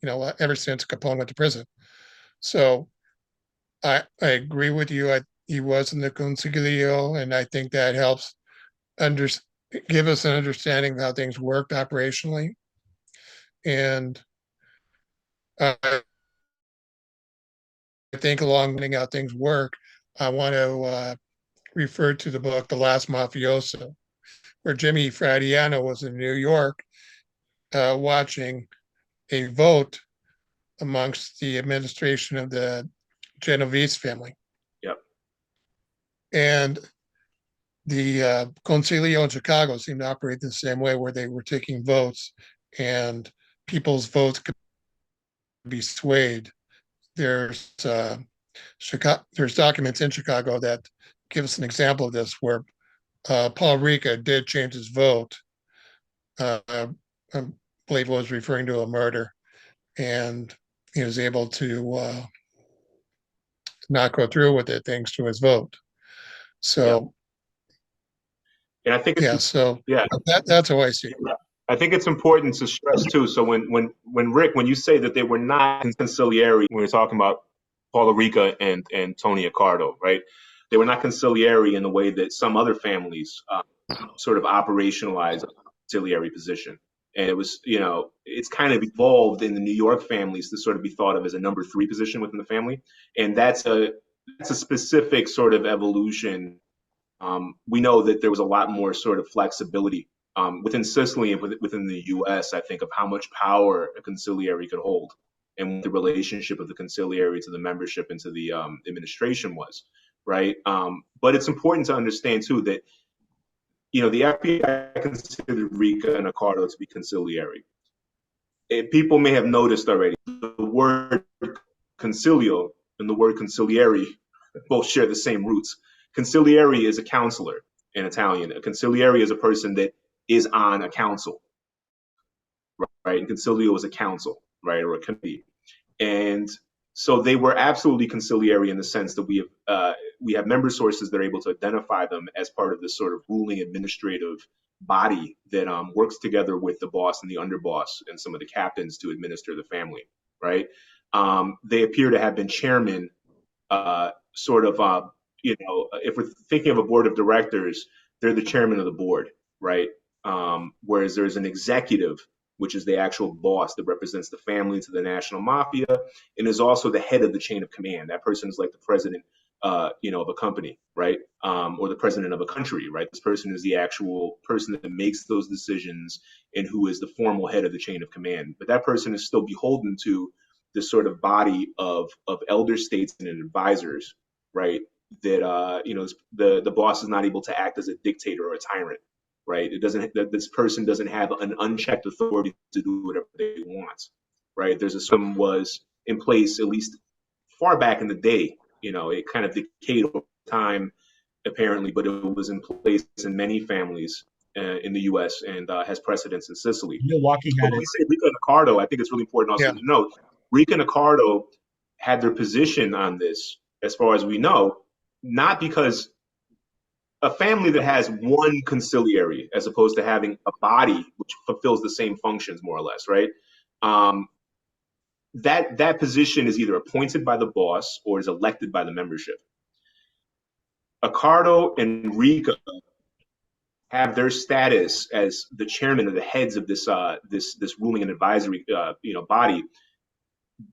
ever since Capone went to prison. So I agree with you. He was in the consiglio, and I think that helps under, give us an understanding of how things worked operationally. And I think along with how things work, I want to refer to the book, The Last Mafioso, where Jimmy Fradiano was in New York watching a vote amongst the administration of the Genovese family. Yep. And the Consiglio in Chicago seemed to operate the same way, where they were taking votes and people's votes could be swayed. There's there's documents in Chicago that give us an example of this, where Paul Ricca did change his vote. I believe it was referring to a murder, and he was able to not go through with it thanks to his vote. So, and I think it's, so yeah, that's how I see it. I think it's important to stress too. So when Rick, when you say that they were not consigliere, when we're talking about Paul Ricca and Tony Accardo, right? They were not consigliere in the way that some other families sort of operationalize a consigliere position. And it was, it's kind of evolved in the New York families to sort of be thought of as a number 3 position within the family. And that's a specific sort of evolution. We know that there was a lot more sort of flexibility within Sicily and within the U.S., I think, of how much power a consigliere could hold and what the relationship of the consigliere to the membership and to the administration was, right? But it's important to understand, too, that the FBI considered Ricca and Accardo to be consigliere. And people may have noticed already the word concilio and the word consigliere both share the same roots. Consigliere is a counselor in Italian. A consigliere is a person that is on a council, right? And concilio is a council, right, or a committee. And so they were absolutely conciliary in the sense that we have member sources that are able to identify them as part of this sort of ruling administrative body that works together with the boss and the underboss and some of the captains to administer the family, right? They appear to have been chairman, if we're thinking of a board of directors, they're the chairman of the board, right? Whereas there's an executive, which is the actual boss that represents the family to the national mafia and is also the head of the chain of command. That person is like the president, of a company, right? Or the president of a country, right? This person is the actual person that makes those decisions and who is the formal head of the chain of command. But that person is still beholden to this sort of body of elder statesmen and advisors, right? That the boss is not able to act as a dictator or a tyrant, right? It doesn't. This person doesn't have an unchecked authority to do whatever they want, right? There's a system was in place at least far back in the day. It kind of decayed over time, apparently, but it was in place in many families in the U.S. and has precedence in Sicily. Milwaukee had When it. we say Ricca and Accardo, I think it's really important also to note Ricca and Accardo had their position on this, as far as we know, not because a family that has one consigliere as opposed to having a body which fulfills the same functions more or less, right? That position is either appointed by the boss or is elected by the membership. Accardo and Ricca have their status as the chairman or the heads of this ruling and advisory body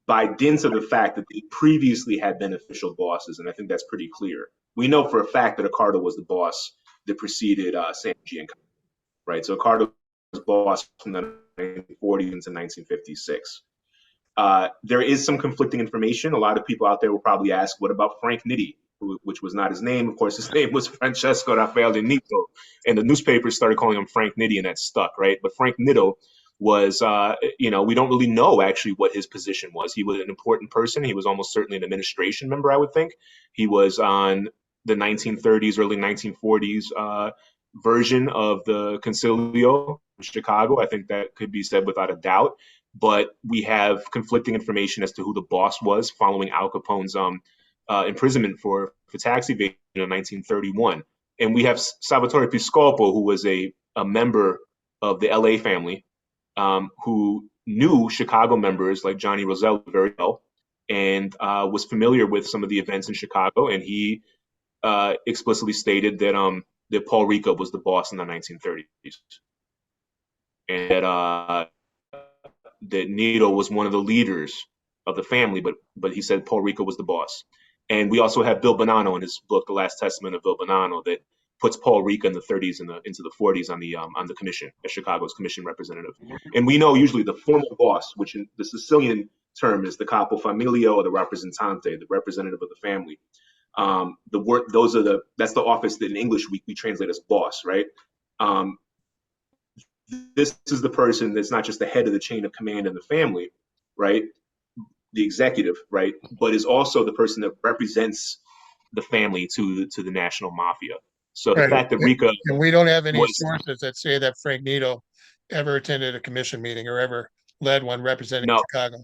by dint of the fact that they previously had been official bosses, and I think that's pretty clear. We know for a fact that Accardo was the boss that preceded Sam Giancana, right? So Accardo was boss from the 1940s into 1956. There is some conflicting information. A lot of people out there will probably ask, what about Frank Nitti, which was not his name? Of course, his name was Francesco Raffaele Nitto, and the newspapers started calling him Frank Nitti, and that stuck, right? But Frank Nitto was, we don't really know actually what his position was. He was an important person. He was almost certainly an administration member, I would think. He was on the 1930s, early 1940s version of the Consiglio in Chicago. I think that could be said without a doubt. But we have conflicting information as to who the boss was following Al Capone's imprisonment for tax evasion in 1931. And we have Salvatore Piscopo, who was a member of the LA family, who knew Chicago members like Johnny Roselli very well and was familiar with some of the events in Chicago. And he explicitly stated that Paul Ricca was the boss in the 1930s. And that Nitto was one of the leaders of the family, but he said Paul Ricca was the boss. And we also have Bill Bonanno in his book, The Last Testament of Bill Bonanno, that puts Paul Ricca in the 30s and into the 40s on the commission as Chicago's commission representative. And we know usually the formal boss, which in the Sicilian term is the capo familio or the rappresentante, the representative of the family. That's the office that in English we translate as boss, right? This is the person that's not just the head of the chain of command in the family, right? The executive, right? But is also the person that represents the family to the national mafia. So the fact that Ricca and we don't have any sources that say that Frank Nitto ever attended a commission meeting or ever led one representing Chicago.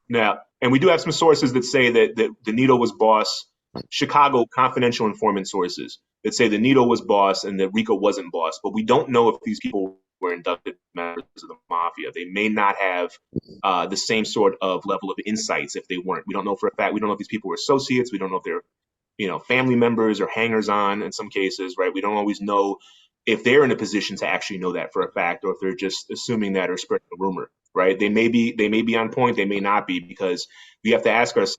Now, and we do have some sources that say that the Nitto was boss. Chicago confidential informant sources that say the Nitto was boss and that Ricca wasn't boss, but we don't know if these people were inducted members of the mafia. They may not have the same sort of level of insights if they weren't. We don't know for a fact. We don't know if these people were associates. We don't know if they're, family members or hangers-on in some cases, right? We don't always know if they're in a position to actually know that for a fact, or if they're just assuming that or spreading a rumor, right? They may be on point. They may not be, because we have to ask ourselves,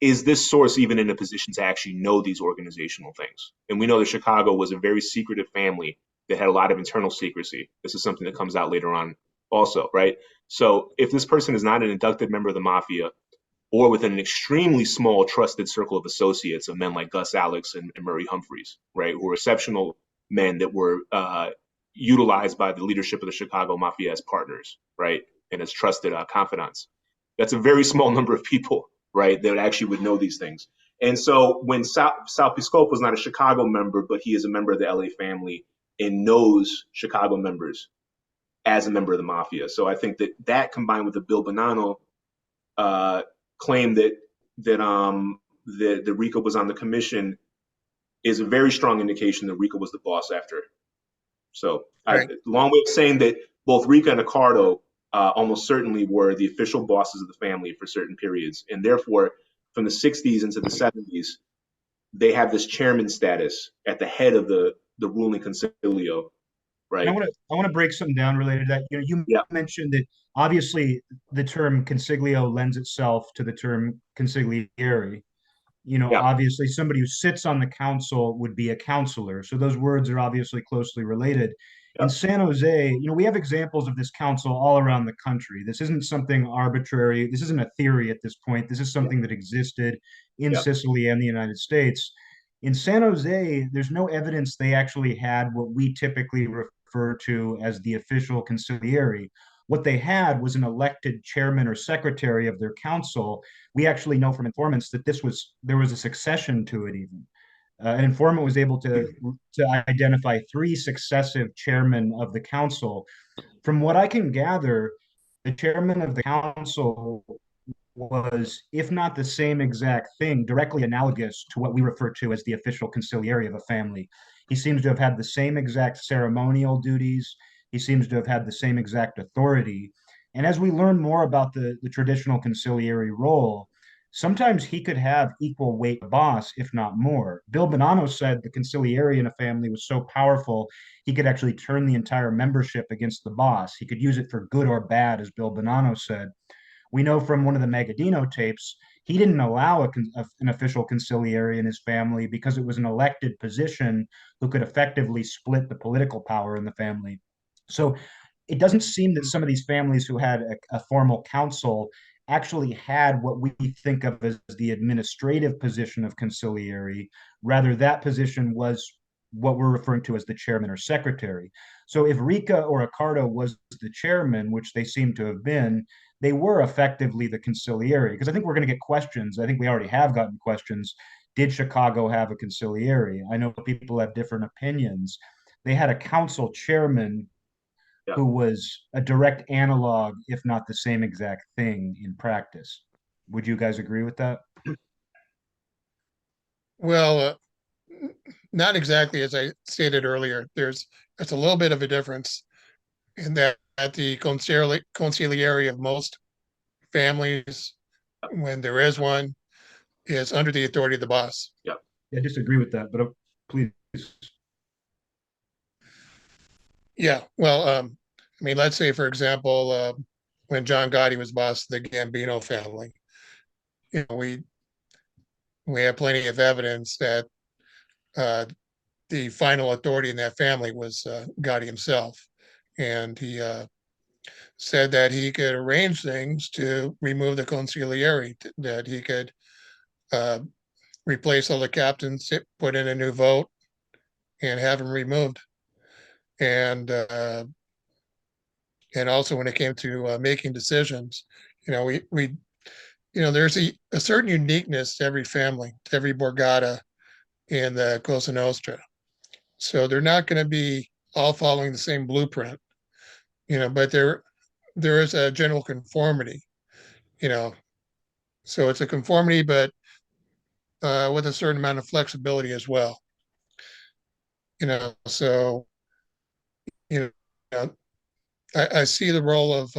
is this source even in a position to actually know these organizational things? And we know that Chicago was a very secretive family that had a lot of internal secrecy. This is something that comes out later on also, right? So if this person is not an inducted member of the mafia, or within an extremely small trusted circle of associates of men like Gus Alex and Murray Humphreys, right, who were exceptional men that were utilized by the leadership of the Chicago Mafia as partners, right, and as trusted confidants. That's a very small number of people, right, that actually would know these things. And so when Sal Piscopo was not a Chicago member, but he is a member of the LA family and knows Chicago members as a member of the Mafia. So I think that that combined with the Bill Bonanno claim that Ricca was on the commission is a very strong indication that Ricca was the boss after. So Right. long way of saying that both Ricca and Accardo almost certainly were the official bosses of the family for certain periods. And therefore, from the 60s into the 70s, they have this chairman status at the head of the ruling concilio, right? And I want to break something down related to that. You Yeah. mentioned that obviously the term consiglio lends itself to the term consigliere. Yeah. Obviously somebody who sits on the council would be a counselor. So those words are obviously closely related. Yeah. In San Jose, we have examples of this council all around the country. This isn't something arbitrary. This isn't a theory at this point. This is something that existed in Yeah. Sicily and the United States. In San Jose, there's no evidence they actually had what we typically refer to as the official consigliere. What they had was an elected chairman or secretary of their council. We actually know from informants that there was a succession to it even. An informant was able to identify 3 successive chairmen of the council. From what I can gather, the chairman of the council was, if not the same exact thing, directly analogous to what we refer to as the official consigliere of a family. He seems to have had the same exact ceremonial duties. He seems to have had the same exact authority. And as we learn more about the traditional consigliere role, sometimes he could have equal weight boss, if not more. Bill Bonanno said the consigliere in a family was so powerful, he could actually turn the entire membership against the boss. He could use it for good or bad, as Bill Bonanno said. We know from one of the Magadino tapes, he didn't allow an official consigliere in his family because it was an elected position who could effectively split the political power in the family. So it doesn't seem that some of these families who had a formal council actually had what we think of as the administrative position of consigliere. Rather, that position was what we're referring to as the chairman or secretary. So if Ricca or Accardo was the chairman, which they seem to have been, they were effectively the consigliere. Because I think we're going to get questions. I think we already have gotten questions. Did Chicago have a consigliere? I know people have different opinions. They had a council chairman who was a direct analog, if not the same exact thing in practice. Would you guys agree with that? Well, not exactly as I stated earlier. There's a little bit of a difference in that at the consigliere of most families, when there is one, is under the authority of the boss. Yeah. I disagree with that, but please. Yeah. Well, I mean, let's say, for example, when John Gotti was boss of the Gambino family, we have plenty of evidence that the final authority in that family was Gotti himself, and he said that he could arrange things to remove the consigliere, that he could uh, replace all the captains, put in a new vote, and have him removed. And also when it came to making decisions, we there's a certain uniqueness to every family, to every borgata in the Cosa Nostra. So they're not going to be all following the same blueprint, but there is a general conformity, you know. So it's a conformity, but with a certain amount of flexibility as well. So you know, I see the role of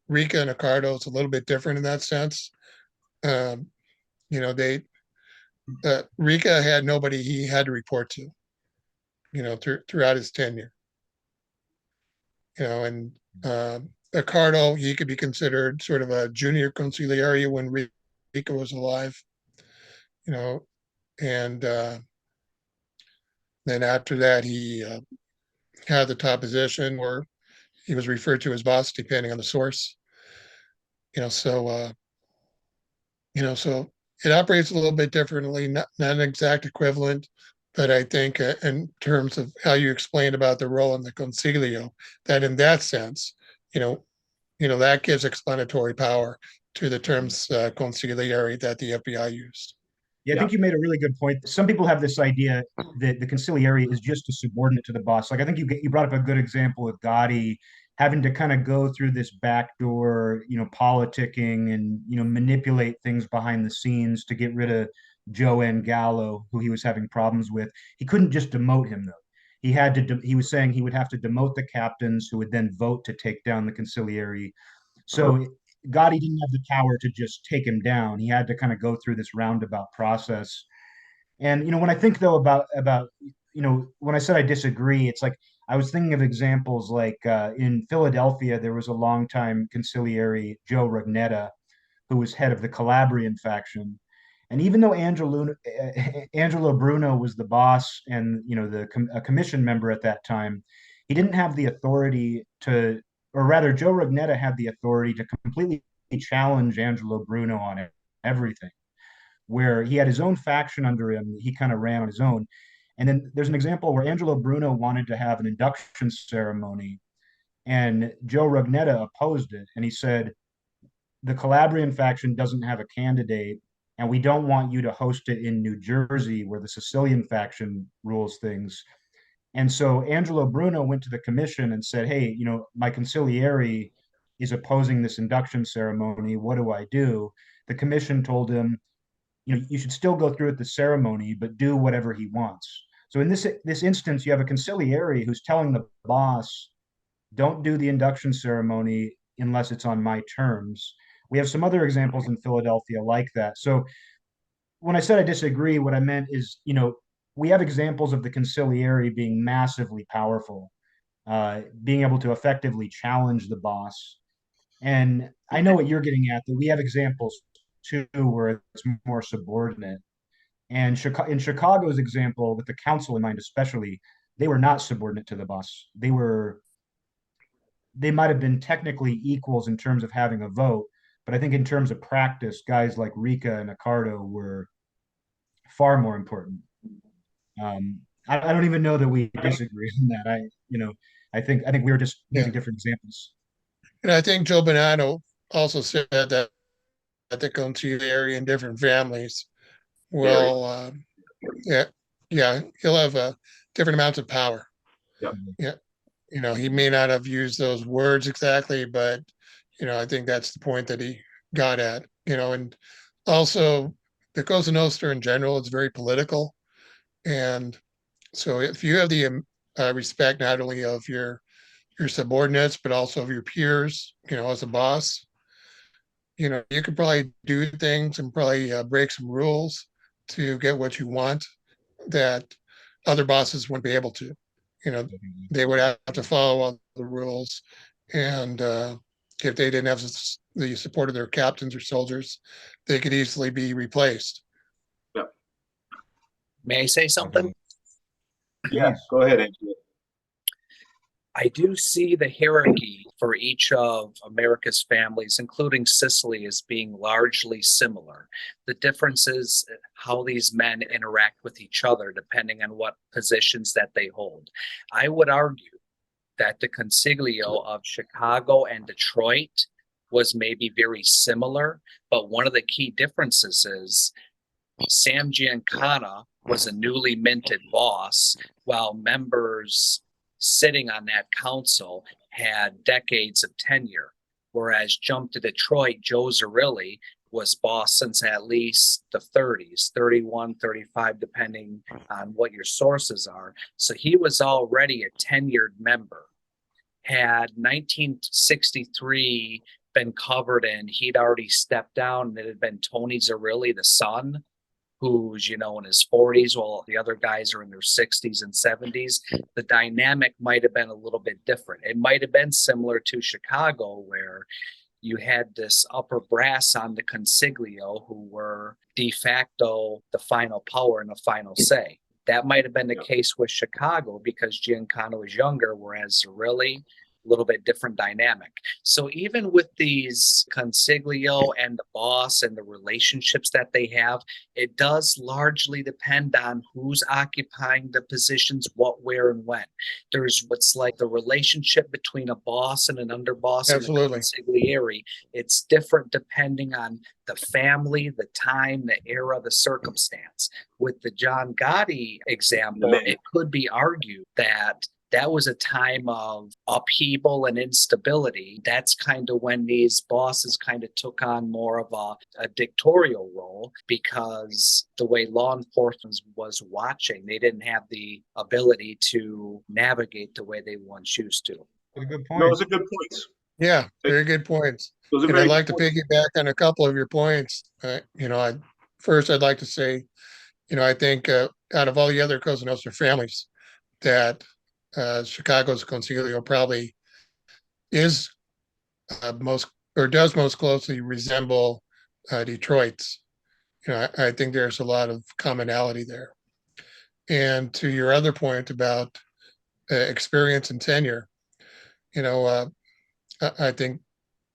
Ricca and Accardo. It's a little bit different in that sense. Um, they Ricca had nobody he had to report to, throughout his tenure. And Accardo, he could be considered sort of a junior consigliere when Ricca was alive, and then after that he had the top position, or he was referred to as boss, depending on the source. So So it operates a little bit differently, not an exact equivalent, but I think in terms of how you explained about the role in the consiglio, that in that sense, you know, that gives explanatory power to the terms consigliere that the FBI used. Yeah, I Yeah. think you made a really good point. Some people have this idea that the consigliere is just a subordinate to the boss. Like I think you brought up a good example with Gotti having to kind of go through this backdoor, politicking and manipulate things behind the scenes to get rid of Joe Gallo, who he was having problems with. He couldn't just demote him though. He had to. He was saying he would have to demote the captains, who would then vote to take down the consigliere. Uh-huh. So Gotti didn't have the power to just take him down. He had to kind of go through this roundabout process. And when I think though about when I said I disagree, it's like I was thinking of examples like in Philadelphia there was a longtime consigliere, Joe Rugnetta, who was head of the Calabrian faction. And even though Angelo Bruno was the boss and a commission member at that time, he didn't have the authority to, or rather, Joe Rugnetta had the authority to completely challenge Angelo Bruno on everything. Where he had his own faction under him, he kind of ran on his own. And then there's an example where Angelo Bruno wanted to have an induction ceremony, and Joe Rugnetta opposed it, and he said, the Calabrian faction doesn't have a candidate, and we don't want you to host it in New Jersey where the Sicilian faction rules things. And so Angelo Bruno went to the commission and said, hey, my consigliere is opposing this induction ceremony. What do I do? The commission told him, you should still go through with the ceremony, but do whatever he wants. So in this instance, you have a consigliere who's telling the boss, don't do the induction ceremony unless it's on my terms. We have some other examples in Philadelphia like that. So when I said I disagree, what I meant is, we have examples of the consigliere being massively powerful, being able to effectively challenge the boss. And I know what you're getting at, that we have examples too where it's more subordinate. And in Chicago's example, with the council in mind, especially, they were not subordinate to the boss. They might have been technically equals in terms of having a vote, but I think in terms of practice, guys like Ricca and Accardo were far more important. I don't even know that we disagree on that. I think we were just Yeah. using different examples. And I think Joe Bonanno also said that the consigliere in different families Very. will, yeah, he'll have different amounts of power. Yep. Yeah. He may not have used those words exactly, but, I think that's the point that he got at, and also the Cosa Nostra in general is very political. And so if you have the respect not only of your subordinates, but also of your peers, as a boss, you could probably do things and probably break some rules to get what you want that other bosses wouldn't be able to. You know, they would have to follow all the rules, and if they didn't have the support of their captains or soldiers, they could easily be replaced. Yep. May I say something? Yeah, go ahead, Angela. I do see the hierarchy for each of America's families, including Sicily, as being largely similar. The difference is how these men interact with each other, depending on what positions that they hold. I would argue that the consiglio of Chicago and Detroit was maybe very similar, but one of the key differences is Sam Giancana was a newly minted boss, while members sitting on that council had decades of tenure. Whereas Jump to Detroit, Joe Zerilli was boss since at least the 30s, 31, 35, depending on what your sources are. So he was already a tenured member. Had 1963 been covered and he'd already stepped down, and it had been Tony Zerilli, the son, who's, in his 40s while the other guys are in their 60s and 70s, the dynamic might have been a little bit different. It might have been similar to Chicago, where you had this upper brass on the consiglio who were de facto the final power and the final say. That might have been the case with Chicago because Giancana was younger, whereas Zerilli little bit different dynamic. So even with these consiglio and the boss and the relationships that they have, it does largely depend on who's occupying the positions, what, where, and when. There's what's like the relationship between a boss and an underboss and a Absolutely. consigliere. It's different depending on the family, the time, the era, the circumstance. With the John Gotti example, it could be argued that that was a time of upheaval and instability. That's kind of when these bosses kind of took on more of a dictatorial role, because the way law enforcement was watching, they didn't have the ability to navigate the way they once used to. A good No, point. those are good points. Yeah, very good points. Those are And very I'd like to good points. piggyback on a couple of your points. First, I'd like to say, I think out of all the other Cosa Nostra families, that Chicago's Consiglio probably is most or does most closely resemble Detroit's. I think there's a lot of commonality there. And to your other point about experience and tenure, I think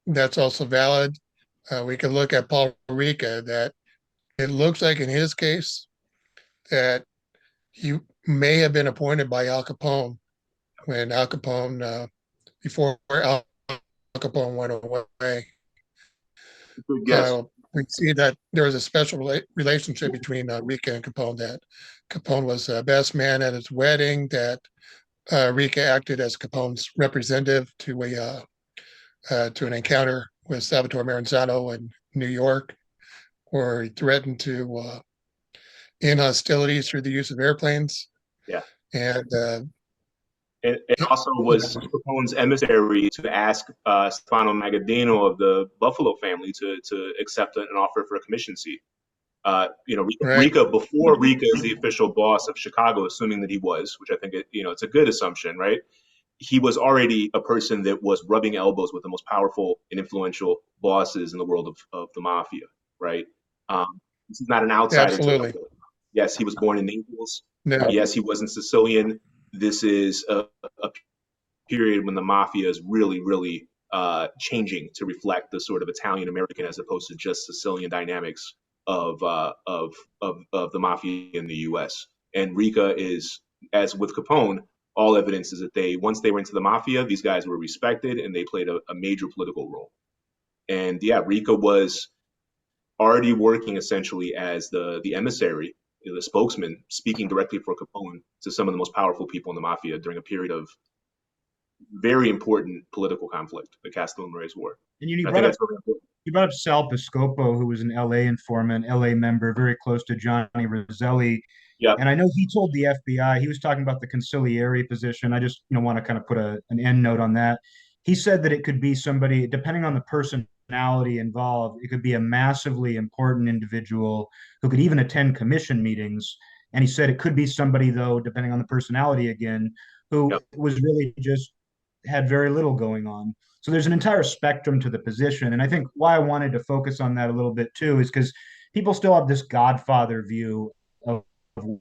that's also valid. We can look at Paul Ricca, that it looks like in his case that he may have been appointed by Al Capone when Al Capone, before Al Capone went away. Good guess. We see that there was a special relationship between Ricca and Capone, that Capone was best man at his wedding, that Ricca acted as Capone's representative to an encounter with Salvatore Maranzano in New York, where he threatened to end hostilities through the use of airplanes. Yeah. And It also was Capone's emissary to ask Stefano Magaddino of the Buffalo family to accept an offer for a commission seat. Right. Ricca, before Ricca is the official boss of Chicago, assuming that he was, which I think it's a good assumption, right? He was already a person that was rubbing elbows with the most powerful and influential bosses in the world of the mafia, right? This is not an outsider. Absolutely. Yes, he was born in Naples. No. Yes, he wasn't Sicilian. This is a period when the mafia is really, really changing to reflect the sort of Italian American as opposed to just Sicilian dynamics of the mafia in the U.S. And Ricca is, as with Capone, all evidence is that once they were into the mafia, these guys were respected and they played a major political role. And yeah, Ricca was already working essentially as the emissary, the spokesman, speaking directly for Capone to some of the most powerful people in the mafia during a period of very important political conflict, the Castellan-Reyes War. And you I brought think up that's really important. you brought up Sal Piscopo, who was an LA informant, LA member, very close to Johnny Roselli. Yeah. And I know he told the FBI, he was talking about the consigliere position. I just want to kind of put an end note on that. He said that it could be somebody, depending on the personality involved, it could be a massively important individual who could even attend commission meetings. And he said it could be somebody, though, depending on the personality again, who Yep. was really just had very little going on. So there's an entire spectrum to the position. And I think why I wanted to focus on that a little bit too is because people still have this Godfather view of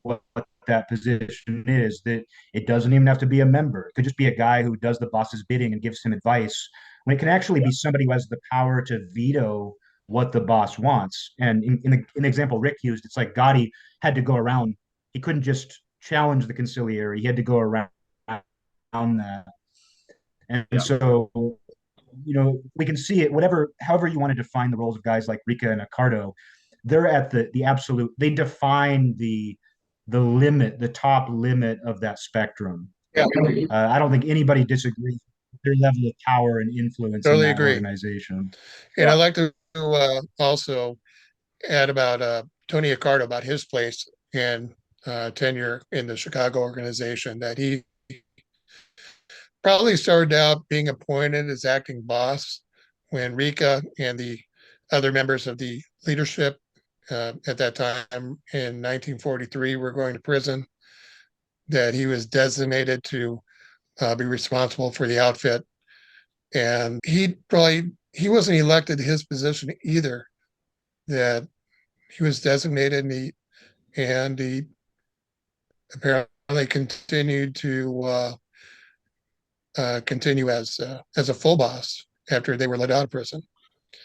what that position is, that it doesn't even have to be a member. It could just be a guy who does the boss's bidding and gives him advice, when it can actually be somebody who has the power to veto what the boss wants. And in the example Rick used, it's like Gotti had to go around. He couldn't just challenge the consigliere. He had to go around that. And Yeah. so, we can see it, however you want to define the roles of guys like Ricca and Accardo, they're at the absolute, they define the limit, the top limit of that spectrum. Yeah, I don't think anybody disagrees with their level of power and influence in totally that agree. organization. And I'd like to also add about Tony Accardo, about his place and tenure in the Chicago organization, that he probably started out being appointed as acting boss when Ricca and the other members of the leadership at that time in 1943 were going to prison, that he was designated to be responsible for the outfit. And he wasn't elected to his position either, that he was designated, and he apparently continued to continue as a full boss after they were let out of prison,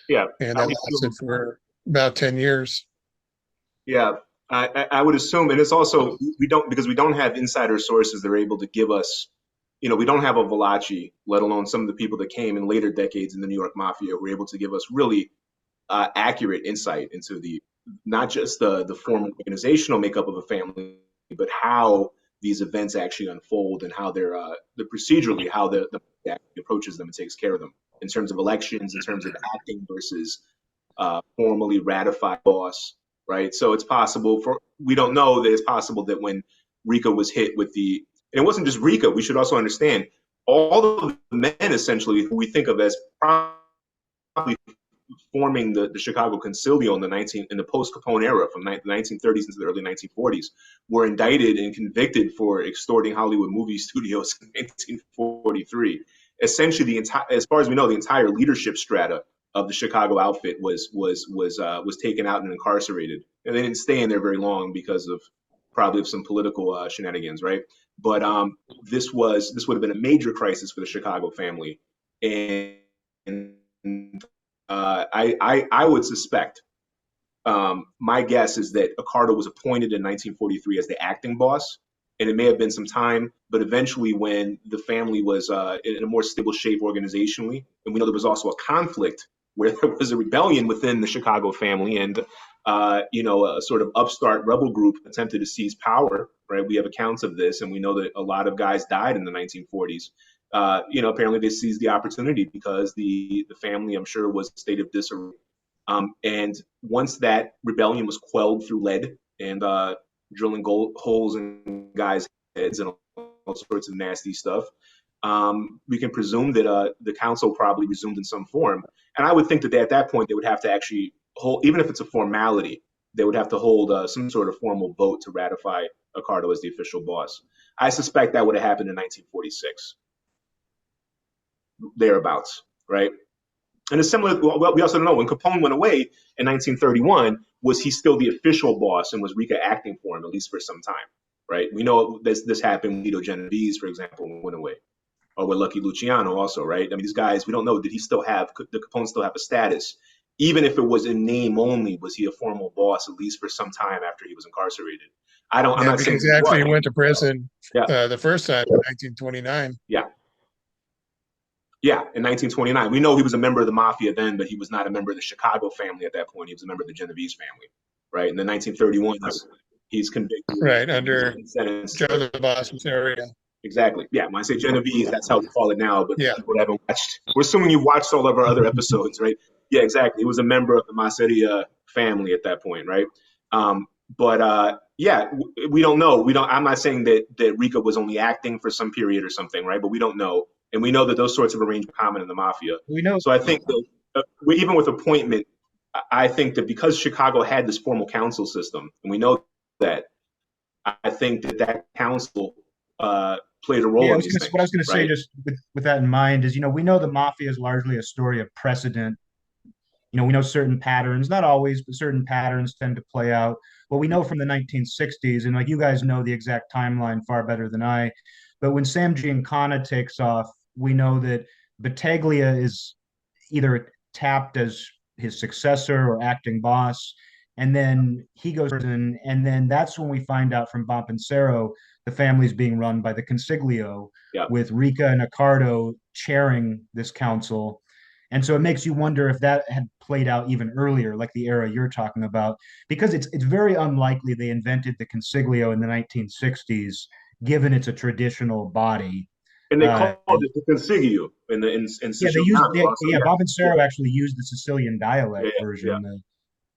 Yeah, and I that would lasted assume, for about 10 years. yeah, I would assume, and it's also we don't because we don't have insider sources that are able to give us, we don't have a Valachi, let alone some of the people that came in later decades in the New York Mafia who were able to give us really accurate insight into the not just the formal organizational makeup of a family, but how these events actually unfold and how they're the procedurally how the approaches them and takes care of them in terms of elections, in terms of acting versus formally ratified boss, right? So it's possible for we don't know that it's possible that when Ricca was hit with and it wasn't just Ricca. We should also understand all of the men essentially who we think of as probably forming the Chicago Consiglio in the post Capone era from the 1930s into the early 1940s were indicted and convicted for extorting Hollywood movie studios in 1943. Essentially, as far as we know, the entire leadership strata of the Chicago outfit was taken out and incarcerated, and they didn't stay in there very long because of probably of some political shenanigans, right? But this would have been a major crisis for the Chicago family, and I would suspect. My guess is that Accardo was appointed in 1943 as the acting boss, and it may have been some time, but eventually, when the family was in a more stable shape organizationally, and we know there was also a conflict where there was a rebellion within the Chicago family, and a sort of upstart rebel group attempted to seize power. Right, we have accounts of this, and we know that a lot of guys died in the 1940s. Apparently they seized the opportunity because the family, I'm sure, was in a state of disarray. And once that rebellion was quelled through lead and drilling holes in guys' heads and all sorts of nasty stuff, we can presume that the council probably resumed in some form. And I would think that at that point they would have to actually hold, even if it's a formality, they would have to hold some sort of formal vote to ratify Accardo as the official boss. I suspect that would have happened in 1946, thereabouts, right? And it's similar. Well, we also don't know when Capone went away in 1931. Was he still the official boss, and was Ricca acting for him at least for some time? Right. We know this happened with Vito Genovese, for example, went away, or with Lucky Luciano, also. Right. I mean, these guys. We don't know. Did Capone still have a status? Even if it was in name only, was he a formal boss at least for some time after he was incarcerated? I don't. I'm Yeah, not saying because he actually was. he went to prison Yeah. The first time in 1929. Yeah. Yeah, in 1929. We know he was a member of the Mafia then, but he was not a member of the Chicago family at that point. He was a member of the Genovese family, right? In the 1931, he's convicted. Right, under Sentenced. Joe the Boss area. Exactly. Yeah, when I say Genovese, that's how we call it now. But Yeah. people that haven't watched, we're assuming you watched all of our other episodes, right? Yeah, exactly. He was a member of the Masseria family at that point, right? Yeah, we don't know. I'm not saying that Ricca was only acting for some period or something, right? But we don't know, and we know that those sorts of arrangements are common in the mafia. We know. So I think that even with appointment, I think that because Chicago had this formal council system, and we know that, I think that council played a role in these things. What I was going to say, right? just with that in mind, is we know the mafia is largely a story of precedent. We know certain patterns, not always, but certain patterns tend to play out. What we know from the 1960s, and like you guys know the exact timeline far better than I, but when Sam Giancana takes off, we know that Battaglia is either tapped as his successor or acting boss, and then he goes in, and then that's when we find out from Bompensero the family's being run by the Consiglio, Yeah. with Ricca and Accardo chairing this council. And so it makes you wonder if that had played out even earlier, like the era you're talking about, because it's very unlikely they invented the Consiglio in the 1960s, given it's a traditional body. And they called it the Consiglio in Siciliano. Bompensero actually used the Sicilian dialect version.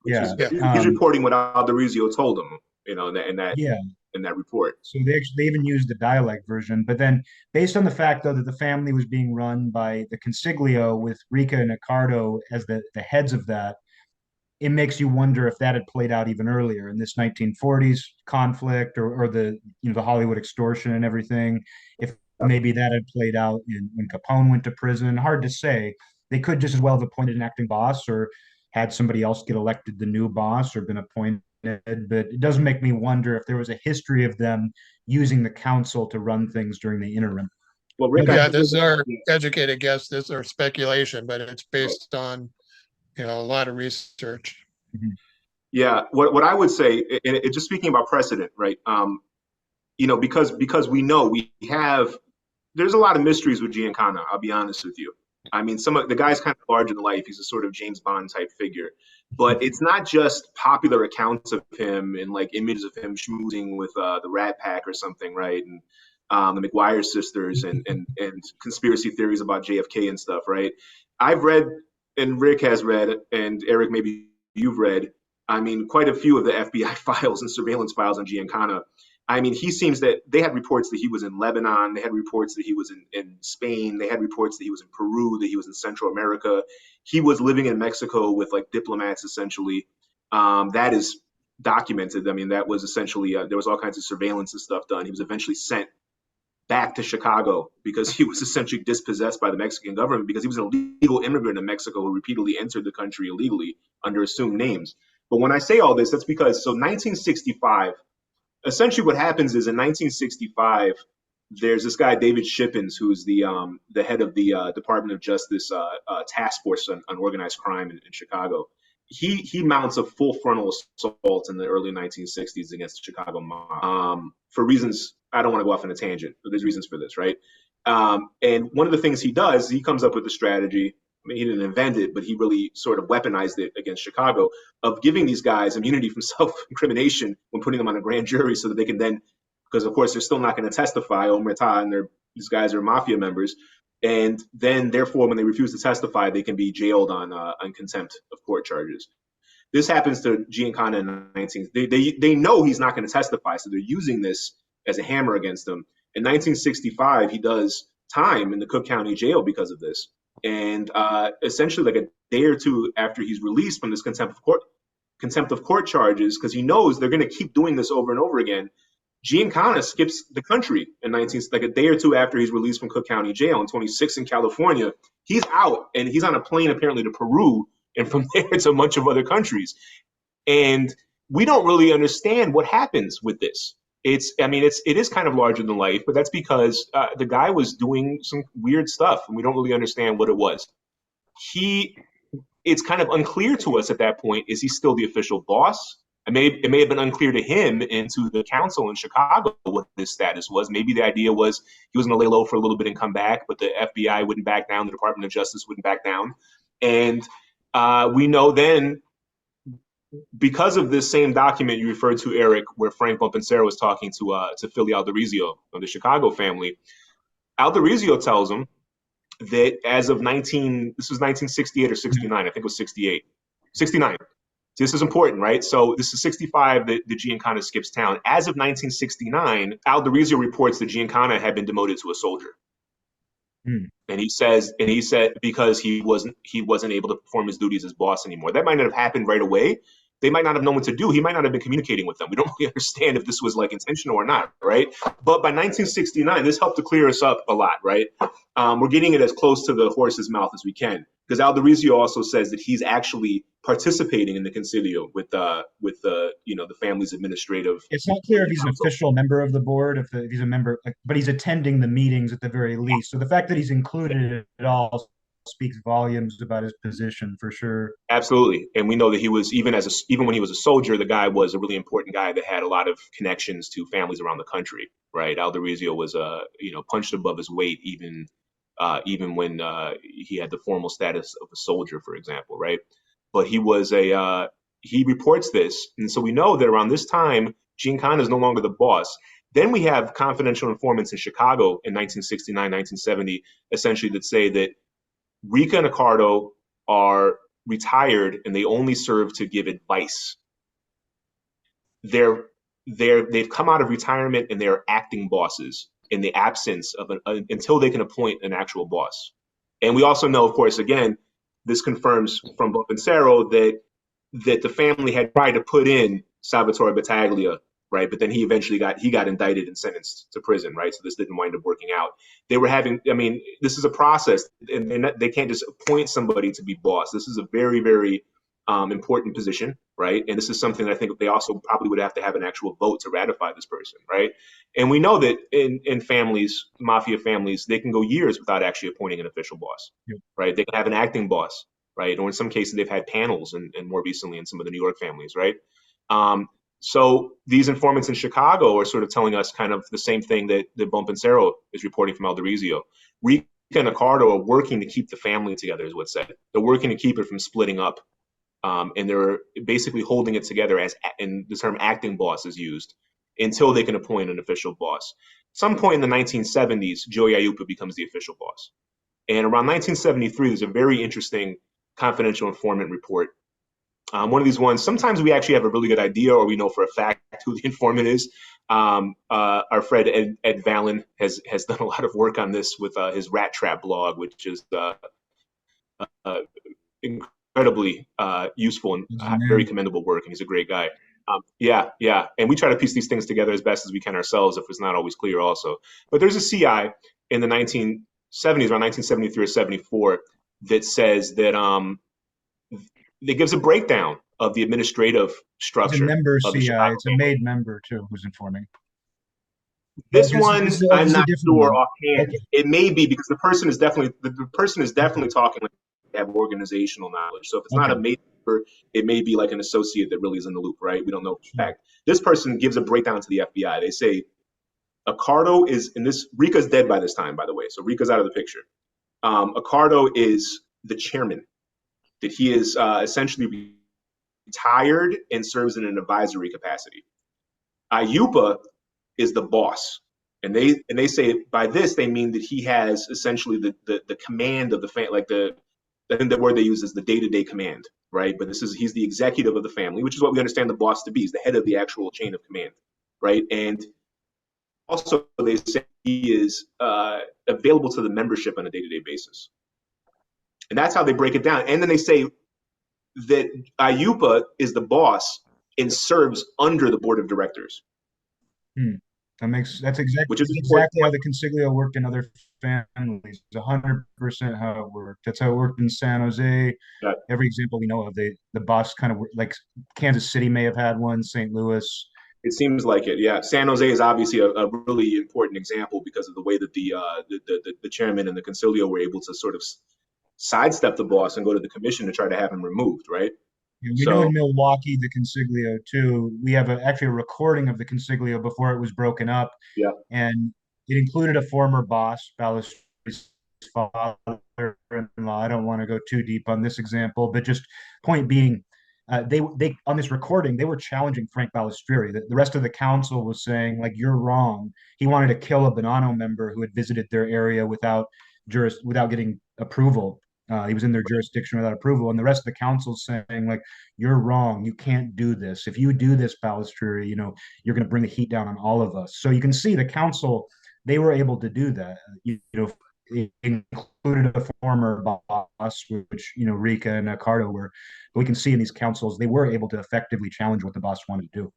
He's reporting what Alderizio told him, in that report. So they even used the dialect version. But then, based on the fact, though, that the family was being run by the Consiglio with Ricca and Accardo as the heads of that, it makes you wonder if that had played out even earlier in this 1940s conflict, or the the Hollywood extortion and everything. If maybe that had played out when Capone went to prison. Hard to say. They could just as well have appointed an acting boss, or had somebody else get elected the new boss, or been appointed. But it does make me wonder if there was a history of them using the council to run things during the interim. Well, Rick, Yeah, this is our educated guess. This is our speculation, but it's Right. based on, a lot of research. Yeah, what I would say, and just speaking about precedent, right? Because we know we have, there's a lot of mysteries with Giancana. I'll be honest with you. I mean, some of the guy's kind of larger than life. He's a sort of James Bond type figure, but it's not just popular accounts of him and like images of him schmoozing with the Rat Pack or something, right? And the McGuire sisters and conspiracy theories about JFK and stuff, right? I've read, and Rick has read, and Eric, maybe you've read. I mean, quite a few of the FBI files and surveillance files on Giancana. I mean, he seems that they had reports that he was in Lebanon. They had reports that he was in Spain. They had reports that he was in Peru, that he was in Central America. He was living in Mexico with like diplomats, essentially. That is documented. I mean, that was essentially, there was all kinds of surveillance and stuff done. He was eventually sent back to Chicago because he was essentially dispossessed by the Mexican government because he was an illegal immigrant in Mexico who repeatedly entered the country illegally under assumed names. But when I say all this, that's because, so 1965, essentially what happens is in 1965, there's this guy, David Shippens, who's the head of the Department of Justice task force on organized crime in Chicago. He mounts a full frontal assault in the early 1960s against the Chicago mob for reasons, I don't want to go off on a tangent, but there's reasons for this, right? And one of the things he does, he comes up with a strategy. I mean, he didn't invent it, but he really sort of weaponized it against Chicago of giving these guys immunity from self-incrimination when putting them on a grand jury so that they can then, because of course they're still not going to testify, Omerta, and these guys are mafia members. And then therefore, when they refuse to testify, they can be jailed on contempt of court charges. This happens to Giancana in 19. They know he's not going to testify, so they're using this as a hammer against him. In 1965, he does time in the Cook County Jail because of this. And essentially, like a day or two after he's released from this contempt of court charges, because he knows they're going to keep doing this over and over again, Giancana skips the country in like a day or two after he's released from Cook County Jail in 26 in California. He's out and he's on a plane apparently to Peru and from there to a bunch of other countries. And we don't really understand what happens with this. It is kind of larger than life, but that's because the guy was doing some weird stuff and we don't really understand what it was. It's kind of unclear to us at that point, is he still the official boss? It may have been unclear to him and to the council in Chicago what his status was. Maybe the idea was he was going to lay low for a little bit and come back, but the FBI wouldn't back down, the Department of Justice wouldn't back down. And we know then, because of this same document you referred to, Eric, where Frank Bompensero was talking to Philly Alderizio of the Chicago family, Alderizio tells him that as of this was 1968 or 69, I think it was 69. This is important, right? So this is 65 that Giancana skips town. As of 1969, Alderizio reports that Giancana had been demoted to a soldier. And he said because he wasn't able to perform his duties as boss anymore. That might not have happened right away. They might not have known what to do. He might not have been communicating with them. We don't really understand if this was like intentional or not, right? But by 1969, this helped to clear us up a lot, right? We're getting it as close to the horse's mouth as we can, because Alderizio also says that he's actually participating in the concilio with the family's administrative. It's not clear if he's an official member of the board, if he's a member, but he's attending the meetings at the very least. So the fact that he's included at all speaks volumes about his position for sure. Absolutely. And we know that he was, even when he was a soldier, the guy was a really important guy that had a lot of connections to families around the country, right? Alderizio was punched above his weight even when he had the formal status of a soldier, for example, right? But he reports this, and so we know that around this time Giancana is no longer the boss. Then we have confidential informants in Chicago in 1969, 1970, essentially that say that Ricca and Accardo are retired and they only serve to give advice. They've come out of retirement and they're acting bosses in the absence of until they can appoint an actual boss. And we also know, of course, again, this confirms from Bompensero that the family had tried to put in Salvatore Battaglia, right? But then he eventually got indicted and sentenced to prison, right? So this didn't wind up working out. They were this is a process, and they can't just appoint somebody to be boss. This is a very, very important position, right? And this is something that I think they also probably would have to have an actual vote to ratify this person, right? And we know that in families, mafia families, they can go years without actually appointing an official boss, Yeah. right? They can have an acting boss, right? Or in some cases, they've had panels, and more recently in some of the New York families, right? So these informants in Chicago are sort of telling us kind of the same thing that Bompensero is reporting from Alderizio. Ricca and Accardo are working to keep the family together, is what's said. They're working to keep it from splitting up. And they're basically holding it together, as in the term acting boss is used, until they can appoint an official boss. Some point in the 1970s, Joey Ayupa becomes the official boss. And around 1973, there's a very interesting confidential informant report. One of these ones, sometimes we actually have a really good idea, or we know for a fact who the informant is. Our friend Ed Vallon has done a lot of work on this with his Rat Trap blog, which is incredibly useful and very commendable work, and he's a great guy. Yeah. And we try to piece these things together as best as we can ourselves if it's not always clear also. But there's a CI in the 1970s, around 1973 or 74, that says that that gives a breakdown of the administrative structure. It's a member of the CI. Chicago It's a family. made member too who's informing. This This one, is I'm a not different sure one. offhand. Okay. It may be because the person is definitely talking like they have organizational knowledge. So if it's not a member, it may be like an associate that really is in the loop, right? We don't know for fact. This person gives a breakdown to the FBI. They say Accardo is in this. Ricca's dead by this time, by the way, so Ricca's out of the picture. Accardo is the chairman. That he is essentially retired and serves in an advisory capacity. Ayupa is the boss. And they say by this they mean that he has essentially the command of the family, like I think the word they use is the day-to-day command, right? But he's the executive of the family, which is what we understand the boss to be. He's the head of the actual chain of command, right? And also they say he is available to the membership on a day-to-day basis. And that's how they break it down. And then they say that Ayupa is the boss and serves under the board of directors. That's exactly how the consiglio worked in other families. 100% how it worked. That's how it worked in San Jose. Yeah. Every example we know of, the boss kind of like Kansas City may have had one, St. Louis. It seems like it, yeah. San Jose is obviously a really important example because of the way that the chairman and the consiglio were able to sort of sidestep the boss and go to the commission to try to have him removed, right? We know in Milwaukee, the consiglio too. We have actually a recording of the consiglio before it was broken up. Yeah. And it included a former boss, Balistrieri's father-in-law. I don't want to go too deep on this example, but just point being, they on this recording, they were challenging Frank Balistrieri. The rest of the council was saying, like, you're wrong. He wanted to kill a Bonanno member who had visited their area without getting approval. He was in their jurisdiction without approval, and the rest of the council saying, like, you're wrong. You can't do this. If you do this, Balistrieri, you're going to bring the heat down on all of us. So you can see the council, they were able to do that. It included a former boss, which, Ricca and Accardo were. But we can see in these councils, they were able to effectively challenge what the boss wanted to do.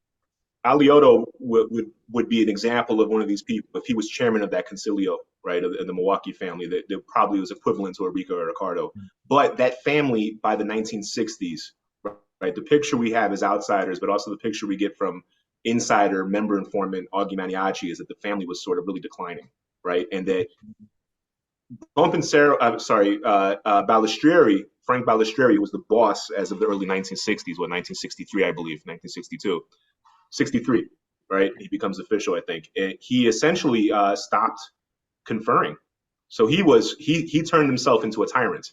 Alioto would be an example of one of these people. If he was chairman of that consiglio, right, of the Milwaukee family, that probably was equivalent to a Ricca or Accardo. But that family by the 1960s, right, the picture we have as outsiders, but also the picture we get from insider member informant Augie Maniaci is that the family was sort of really declining, right, and that Balistrieri, Frank Balistrieri, was the boss as of the early 1960s, 1963, I believe, 1962. 63, right? He becomes official, I think. And he essentially stopped conferring. So he turned himself into a tyrant,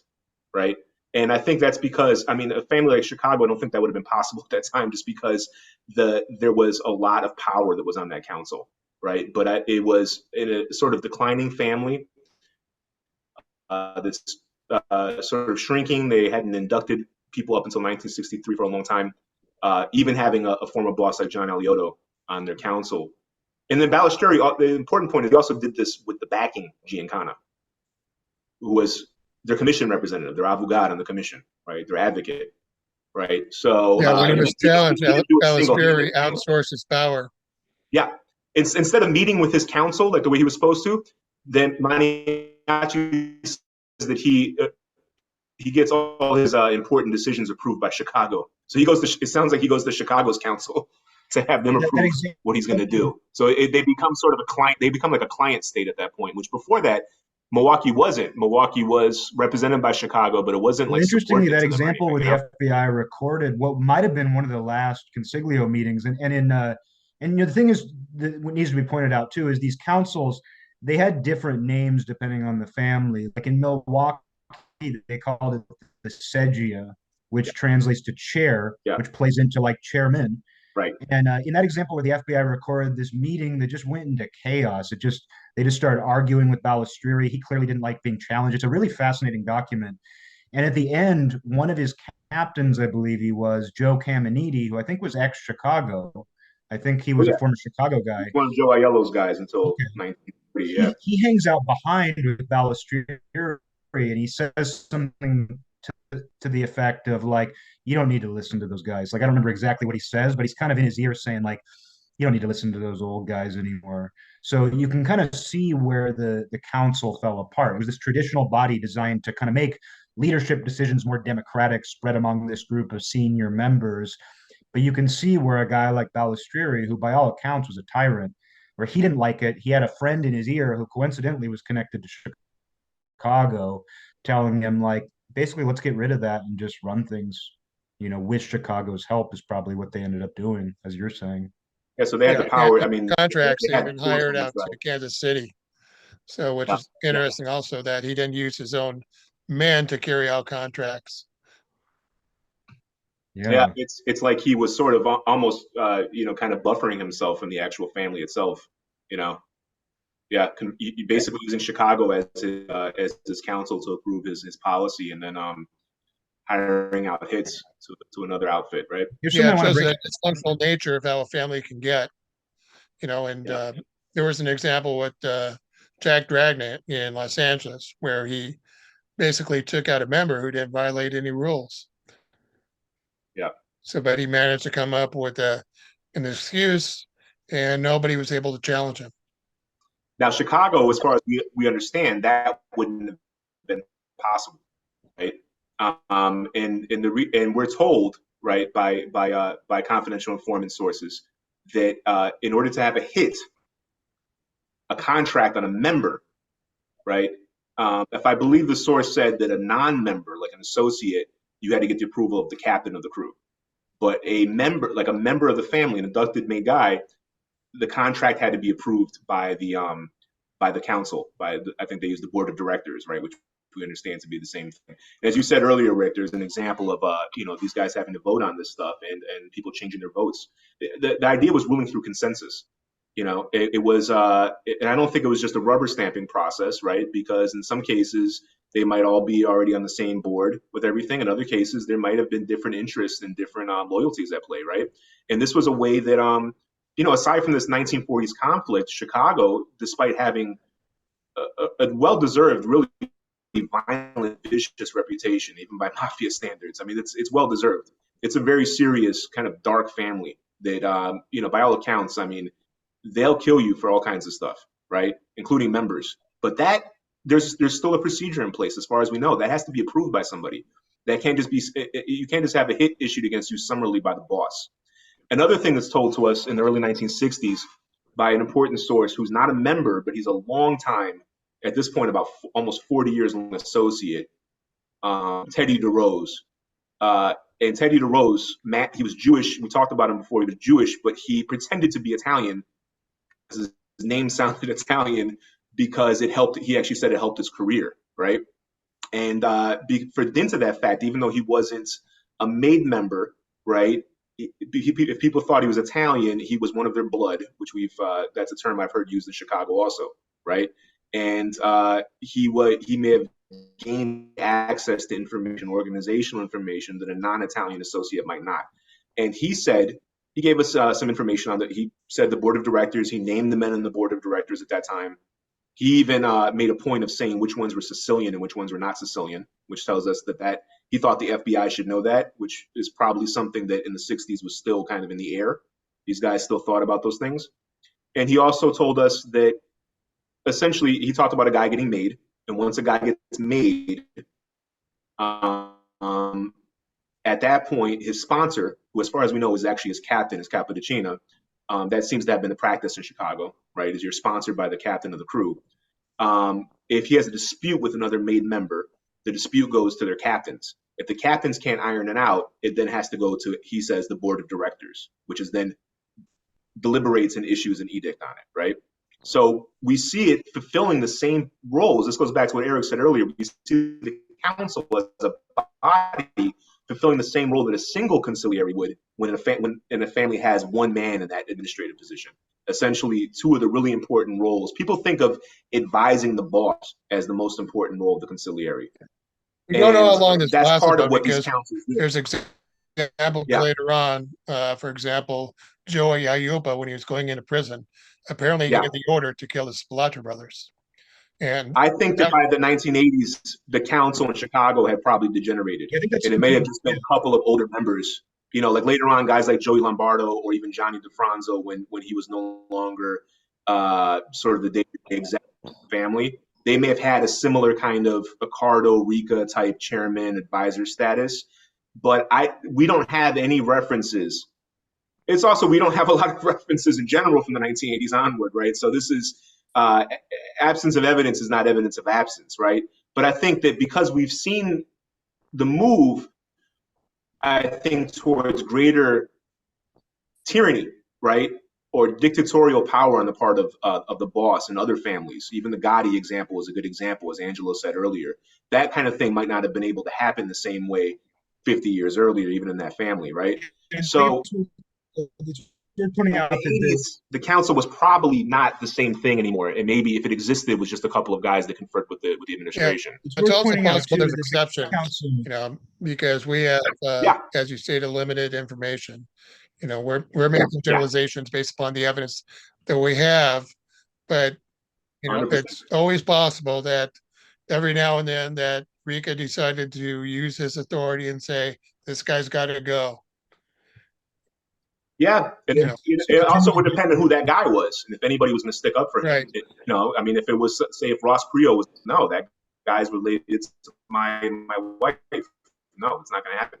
right? And I think that's because, a family like Chicago, I don't think that would have been possible at that time, just because there was a lot of power that was on that council, right? But it was in a sort of declining family that's sort of shrinking. They hadn't inducted people up until 1963 for a long time. Even having a former boss like John Alioto on their council. And then Balistrieri, the important point is he also did this with the backing Giancana, who was their commission representative, their avogado on the commission, right? Their advocate, right? So yeah, when he was challenged, Balistrieri outsourced his power. Yeah. Instead of meeting with his council like the way he was supposed to, then Maniaci says that he he gets all his important decisions approved by Chicago. So he goes to, it sounds like he goes to Chicago's council to have them approve what he's going to do. So they become sort of a client, they become like a client state at that point, which before that, Milwaukee wasn't. Milwaukee was represented by Chicago, but it wasn't Well, like interestingly, that subordinate to them or example where anything, the FBI recorded what might have been one of the last consiglio meetings, and the thing is, what needs to be pointed out too is these councils, they had different names depending on the family. Like in Milwaukee, they called it the Segia, which translates to chair, Yeah. which plays into like chairman. Right. And in that example where the FBI recorded this meeting that just went into chaos, they just started arguing with Balistrieri. He clearly didn't like being challenged. It's a really fascinating document. And at the end, one of his captains, I believe he was, Joe Caminiti, who I think was ex-Chicago. I think he was a former Chicago guy. One of Joe Aiello's guys until 1930, yeah. He hangs out behind with Balistrieri, and he says something to the effect of like, you don't need to listen to those guys. Like, I don't remember exactly what he says, but he's kind of in his ear saying like, you don't need to listen to those old guys anymore. So you can kind of see where the council fell apart. It was this traditional body designed to kind of make leadership decisions more democratic, spread among this group of senior members. But you can see where a guy like Balistrieri, who by all accounts was a tyrant, where he didn't like it, he had a friend in his ear who coincidentally was connected to Chicago, telling him like, basically, let's get rid of that and just run things, with Chicago's help is probably what they ended up doing, as you're saying. Yeah, so they had the power. I mean, contracts they had had been hired out to Kansas City. So, which is interesting also that he didn't use his own men to carry out contracts. Yeah, it's like he was sort of almost, kind of buffering himself from the actual family itself, Yeah, basically using Chicago as his counsel to approve his policy, and then hiring out hits to another outfit, right? It shows the dysfunctional nature of how a family can get, and there was an example with Jack Dragnet in Los Angeles where he basically took out a member who didn't violate any rules. Yeah. So, but he managed to come up with an excuse, and nobody was able to challenge him. Now, Chicago, as far as we understand, that wouldn't have been possible, right? And we're told, right, by confidential informant sources that in order to have a hit, a contract on a member, right? If I believe the source said that a non-member, like an associate, you had to get the approval of the captain of the crew. But a member, like a member of the family, an inducted made guy, the contract had to be approved by the council. I think they use the board of directors, right, which we understand to be the same thing. And as you said earlier, Rick, there's an example of these guys having to vote on this stuff and people changing their votes. The idea was ruling through consensus. It was, and I don't think it was just a rubber stamping process, right? Because in some cases, they might all be already on the same board with everything. In other cases, there might have been different interests and different loyalties at play, right? And this was a way that, aside from this 1940s conflict, Chicago, despite having a well-deserved, really violent, vicious reputation, even by Mafia standards, I mean, it's well-deserved. It's a very serious kind of dark family that, by all accounts, I mean, they'll kill you for all kinds of stuff, right? Including members. But there's still a procedure in place, as far as we know. That has to be approved by somebody. That can't just be, you can't just have a hit issued against you summarily by the boss. Another thing that's told to us in the early 1960s by an important source who's not a member, but he's a long time, at this point, about almost 40 years long associate, Teddy DeRose. And Teddy DeRose, he was Jewish. We talked about him before. He was Jewish, but he pretended to be Italian. His name sounded Italian because it helped. He actually said it helped his career, right? And for dint of that fact, even though he wasn't a made member, right? If people thought he was Italian, he was one of their blood, which that's a term I've heard used in Chicago also, right? And he may have gained access to information, organizational information that a non-Italian associate might not. And he gave us some information on that. He said the board of directors, he named the men in the board of directors at that time. He even made a point of saying which ones were Sicilian and which ones were not Sicilian, which tells us that he thought the FBI should know that, which is probably something that in the 60s was still kind of in the air. These guys still thought about those things. And he also told us that essentially he talked about a guy getting made. And once a guy gets made, Um, at that point, his sponsor, who as far as we know is actually his captain, his capodecina, that seems to have been the practice in Chicago, right? Is you're sponsored by the captain of the crew. If he has a dispute with another made member, the dispute goes to their captains. If the captains can't iron it out, it then has to go to, he says, the board of directors, which is then deliberates and issues an edict on it, right? So we see it fulfilling the same roles. This goes back to what Eric said earlier. We see the council as a body fulfilling the same role that a single consigliere would when a family has one man in that administrative position. Essentially, two of the really important roles. People think of advising the boss as the most important role of the consigliere. We don't know how long this that's lasted, part though, of what these because councils do. there's examples Yeah. later on. For example, Joey Ayuba, when he was going into prison, apparently he Yeah. gave the order to kill the Spilotro brothers. And I think that by the 1980s, the council in Chicago had probably degenerated. I think that's And it may have just been a couple of older members. You know, like later on, guys like Joey Lombardo or even Johnny DeFranzo, when he was no longer sort of the day-to-day executive family, they may have had a similar kind of Accardo, Ricca type chairman, advisor status. But we don't have any references. It's also, we don't have a lot of references in general from the 1980s onward, right? So this is, absence of evidence is not evidence of absence, right? But I think that because we've seen the move, I think, towards greater tyranny, right, or dictatorial power on the part of the boss and other families. Even the Gotti example is a good example, as Angelo said earlier. That kind of thing might not have been able to happen the same way 50 years earlier, even in that family, right? So you're pointing out that the council was probably not the same thing anymore, and maybe if it existed, it was just a couple of guys that conferred with the administration. it's also pointing out, possible too, there's that exceptions, council, you know, because we have, Yeah. as you stated, limited information. You know, we're making generalizations based upon the evidence that we have, but you know, 100%. it's always possible that every now and then that Ricca decided to use his authority and say, this guy's got to go. Yeah, and You know, it also would depend on who that guy was, and if anybody was going to stick up for him. Right. You know, I mean, if it was, say, if Ross Priol was, no, that guy's related to my wife. No, it's not going to happen.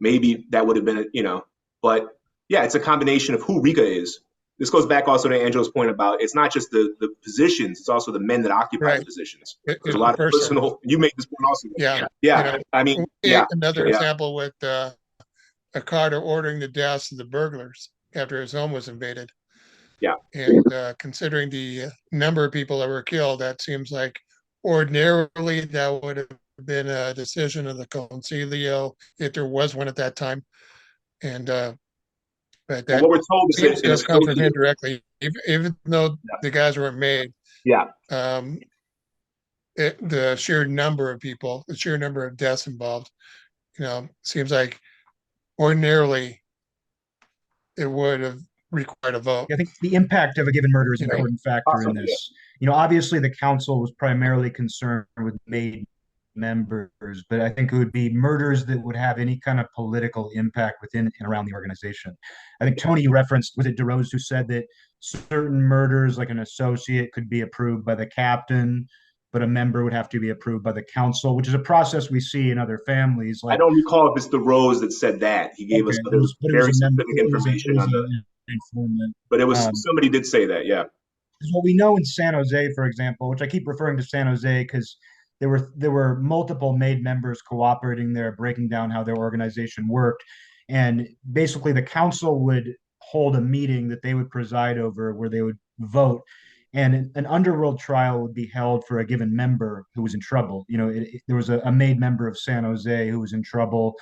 Maybe that would have been, you know, but yeah, it's a combination of who Ricca is. This goes back also to Angelo's point about it's not just the positions; it's also the men that occupy Right. the positions. It's There's a the lot of person. personal. You make this point also. Yeah. Yeah. You know, I mean, another example with Accardo ordering the deaths of the burglars after his home was invaded. Yeah. And considering the number of people that were killed, that seems like ordinarily that would have been a decision of the consiglio if there was one at that time. And but that what we're told is seems that to have come from him directly, even though the guys weren't made. Yeah. The sheer number of people, the sheer number of deaths involved, you know, seems like ordinarily it would have required a vote. I think the impact of a given murder is an You know, important factor in this. You know, obviously the council was primarily concerned with made members, but I think it would be murders that would have any kind of political impact within and around the organization. I think Tony referenced, was it DeRose who said that certain murders, like an associate, could be approved by the captain, but a member would have to be approved by the council, which is a process we see in other families. Like, I don't recall if it's DeRose that said that. He gave us very specific information on that. Informant. But it was somebody did say that, yeah. What we know in San Jose, for example, which I keep referring to San Jose because there were multiple made members cooperating there, breaking down how their organization worked, and basically the council would hold a meeting that they would preside over where they would vote, and an underworld trial would be held for a given member who was in trouble. You know, there was a made member of San Jose who was in trouble.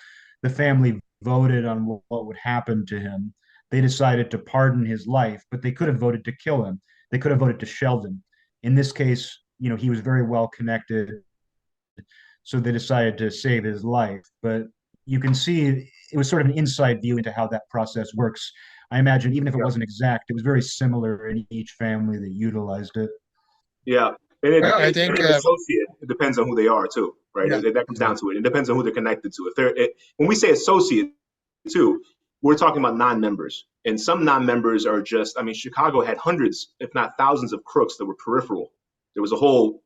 The family voted on what would happen to him. They decided to pardon his life, but they could have voted to kill him. They could have voted to shelve him. In this case, you know, he was very well connected, so they decided to save his life. But you can see it was sort of an inside view into how that process works. I imagine even if it wasn't exact, it was very similar in each family that utilized it. Yeah. And I think associate, it depends on who they are too, right? Yeah. That comes down to it. It depends on who they're connected to. When we say associate too, we're talking about non-members. And some non-members are just, I mean, Chicago had hundreds, if not thousands of crooks that were peripheral. There was a whole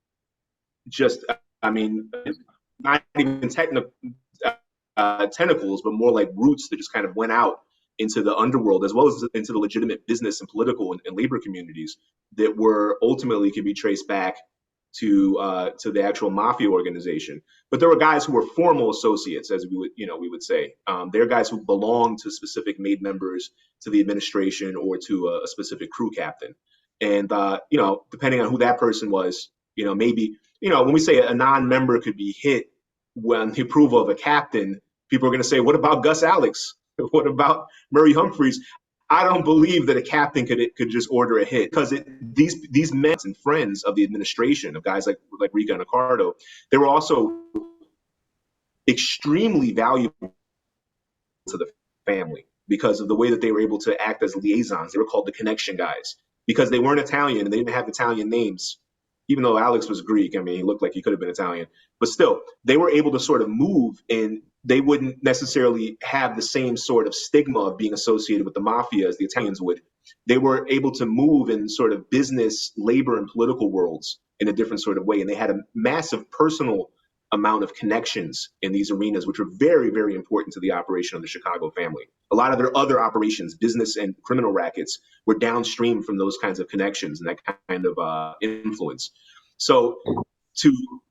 just, I mean, not even tentacles, but more like roots that just kind of went out into the underworld as well as into the legitimate business and political and labor communities that were ultimately could be traced back to the actual mafia organization. But there were guys who were formal associates, as we would say. They're guys who belonged to specific made members, to the administration, or to a specific crew captain. And depending on who that person was, maybe when we say a non-member could be hit when the approval of a captain, people are going to say, "What about Gus Alex? What about Murray Humphreys?" I don't believe that a captain could just order a hit, because these men and friends of the administration, of guys like Ricca and Accardo, they were also extremely valuable to the family because of the way that they were able to act as liaisons. They were called the connection guys because they weren't Italian and they didn't have Italian names. Even though Alex was Greek, I mean, he looked like he could have been Italian, but still, they were able to sort of move, and they wouldn't necessarily have the same sort of stigma of being associated with the mafia as the Italians would. They were able to move in sort of business, labor, and political worlds in a different sort of way, and they had a massive personal amount of connections in these arenas, which were very, very important to the operation of the Chicago family. A lot of their other operations, business and criminal rackets, were downstream from those kinds of connections and that kind of influence. So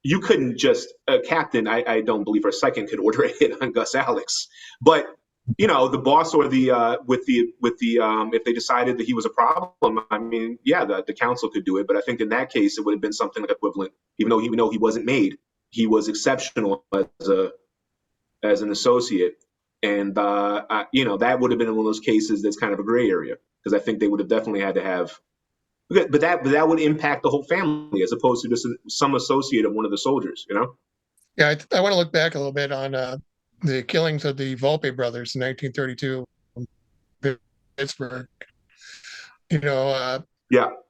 you couldn't just, a captain, I don't believe for a second, could order a hit on Gus Alex. But the boss or if they decided that he was a problem, I mean, yeah, the council could do it. But I think in that case, it would have been something like equivalent, even though he wasn't made. He was exceptional as an associate, and that would have been one of those cases that's kind of a gray area, because I think they would have definitely had to have, but that would impact the whole family as opposed to just some associate of one of the soldiers. Yeah, I want to look back a little bit on the killings of the Volpe brothers in 1932 in Pittsburgh. Yeah,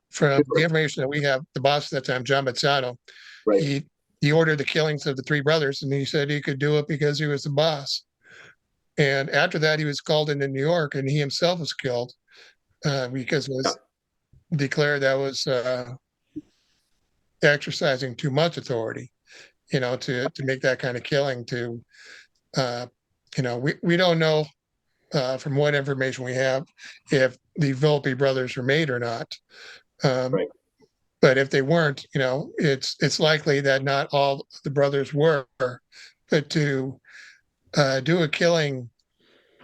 From the information that we have, the boss at that time, John Mazzano, right. he ordered the killings of the three brothers, and he said he could do it because he was the boss. And after that, he was called into New York, and he himself was killed because it was declared that was exercising too much authority, to make that kind of killing. We don't know from what information we have if the Volpe brothers were made or not. Right. But if they weren't, it's likely that not all the brothers were. But to do a killing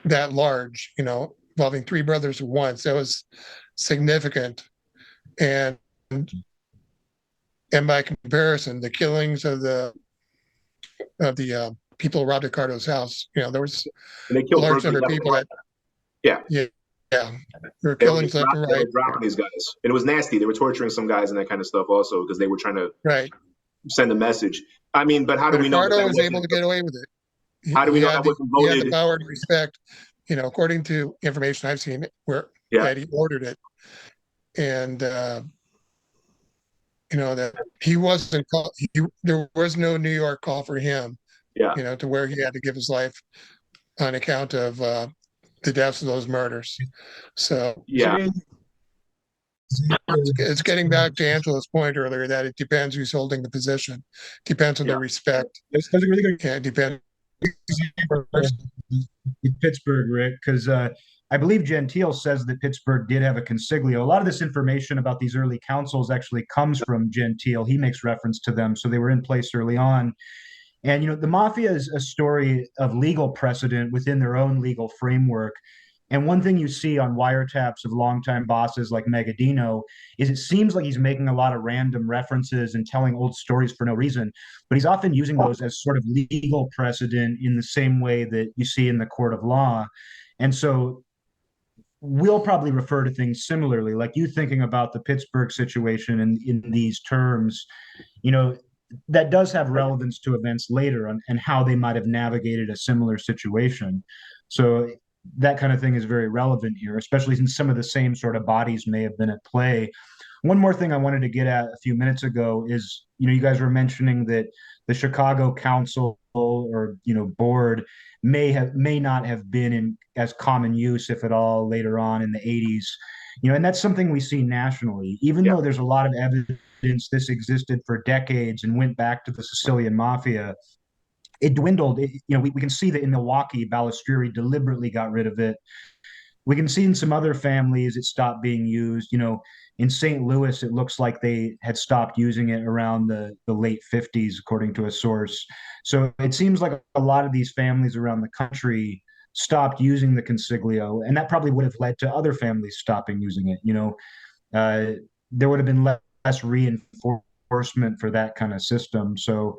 that large, involving three brothers at once, that was significant. And by comparison, the killings of the people who robbed Accardo's house, there was And they a killed large number of people that, yeah. There were killings left and They right. were dropping these guys, and it was nasty. They were torturing some guys and that kind of stuff also, because they were trying to send a message. I mean, but how do we know that Accardo was able to get away with it? How do we know that wasn't voted? He had the power to respect, according to information I've seen, that he ordered it, and that he wasn't called. There was no New York call for him. To where he had to give his life on account of the deaths of those murders. So it's getting back to Angela's point earlier that it depends who's holding the position, depends on the respect. That's a really good. Yeah, depends. Pittsburgh, Rick, because I believe Gentile says that Pittsburgh did have a consiglio. A lot of this information about these early councils actually comes from Gentile. He makes reference to them, so they were in place early on. And the mafia is a story of legal precedent within their own legal framework. And one thing you see on wiretaps of longtime bosses like Megadino is it seems like he's making a lot of random references and telling old stories for no reason, but he's often using those as sort of legal precedent in the same way that you see in the court of law. And so we'll probably refer to things similarly, like you thinking about the Pittsburgh situation in these terms, that does have relevance to events later and how they might have navigated a similar situation. So that kind of thing is very relevant here, especially since some of the same sort of bodies may have been at play. One more thing I wanted to get at a few minutes ago is, you guys were mentioning that the Chicago Council or, board may not have been in as common use, if at all, later on in the 80s. And that's something we see nationally, even though there's a lot of evidence this existed for decades and went back to the Sicilian Mafia. it dwindled. We can see that in Milwaukee, Balistrieri deliberately got rid of it. We can see in some other families it stopped being used. In St. Louis, it looks like they had stopped using it around the late 50s, according to a source. So it seems like a lot of these families around the country stopped using the consiglio, and that probably would have led to other families stopping using it. There would have been less reinforcement for that kind of system. So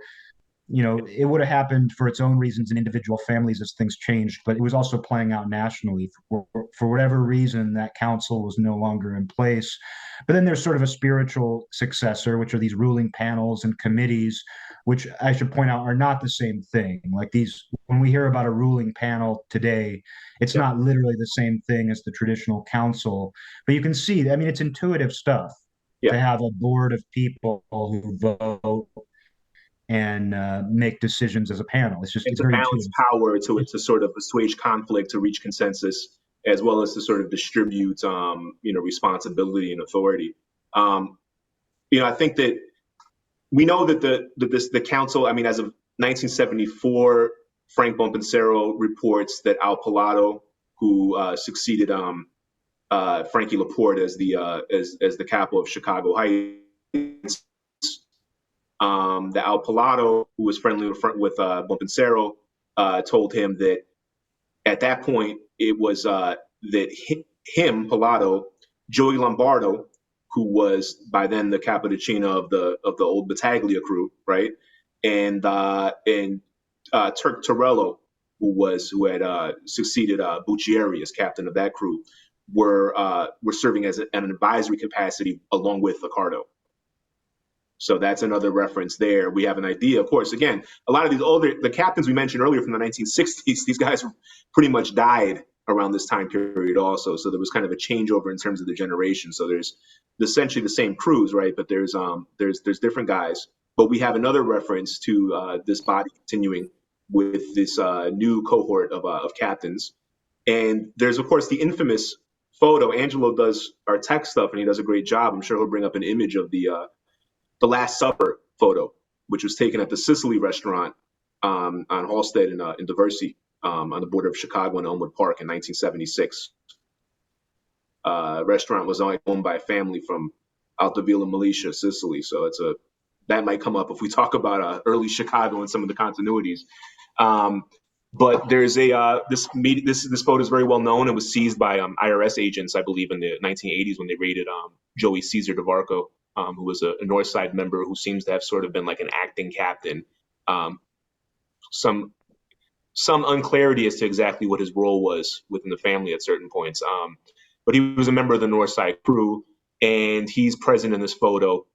it would have happened for its own reasons in individual families as things changed, but it was also playing out nationally. For whatever reason, that council was no longer in place. But then there's sort of a spiritual successor, which are these ruling panels and committees, which I should point out are not the same thing. Like when we hear about a ruling panel today, it's not literally the same thing as the traditional council. But you can see, I mean, it's intuitive stuff to have a board of people who vote and make decisions as a panel. It's to very balance intuitive. power, to sort of assuage conflict, to reach consensus, as well as to sort of distribute, responsibility and authority. I think that we know that the council. I mean, as of 1974, Frank Bompensero reports that Al Palato, who succeeded Frankie Laporte as the capo of Chicago Heights, that Al Palato, who was friendly with Bompensero, told him that at that point it was that him, Palato, Joey Lombardo, who was by then the capodecina of the old Battaglia crew, right, and Turk Torello, who had succeeded Buccieri as captain of that crew, were serving as an advisory capacity along with Accardo. So that's another reference there. We have an idea, of course. Again, a lot of the captains we mentioned earlier from the 1960s, these guys pretty much died around this time period also. So there was kind of a changeover in terms of the generation. So there's essentially the same crews, right? But there's different guys. But we have another reference to this body continuing with this new cohort of captains. And there's, of course, the infamous photo. Angelo does our tech stuff, and he does a great job. I'm sure he'll bring up an image of the Last Supper photo, which was taken at the Sicily restaurant on Halsted and Diversey on the border of Chicago and Elmwood Park in 1976. Restaurant was owned by a family from Altavilla, Militia, Sicily. So that might come up if we talk about early Chicago and some of the continuities. But there's this photo is very well known. It was seized by IRS agents, I believe, in the 1980s when they raided Joey Caesar DeVarco, who was a North Side member who seems to have sort of been like an acting captain. Some unclarity as to exactly what his role was within the family at certain points. But he was a member of the North Side crew, and he's present in this photo.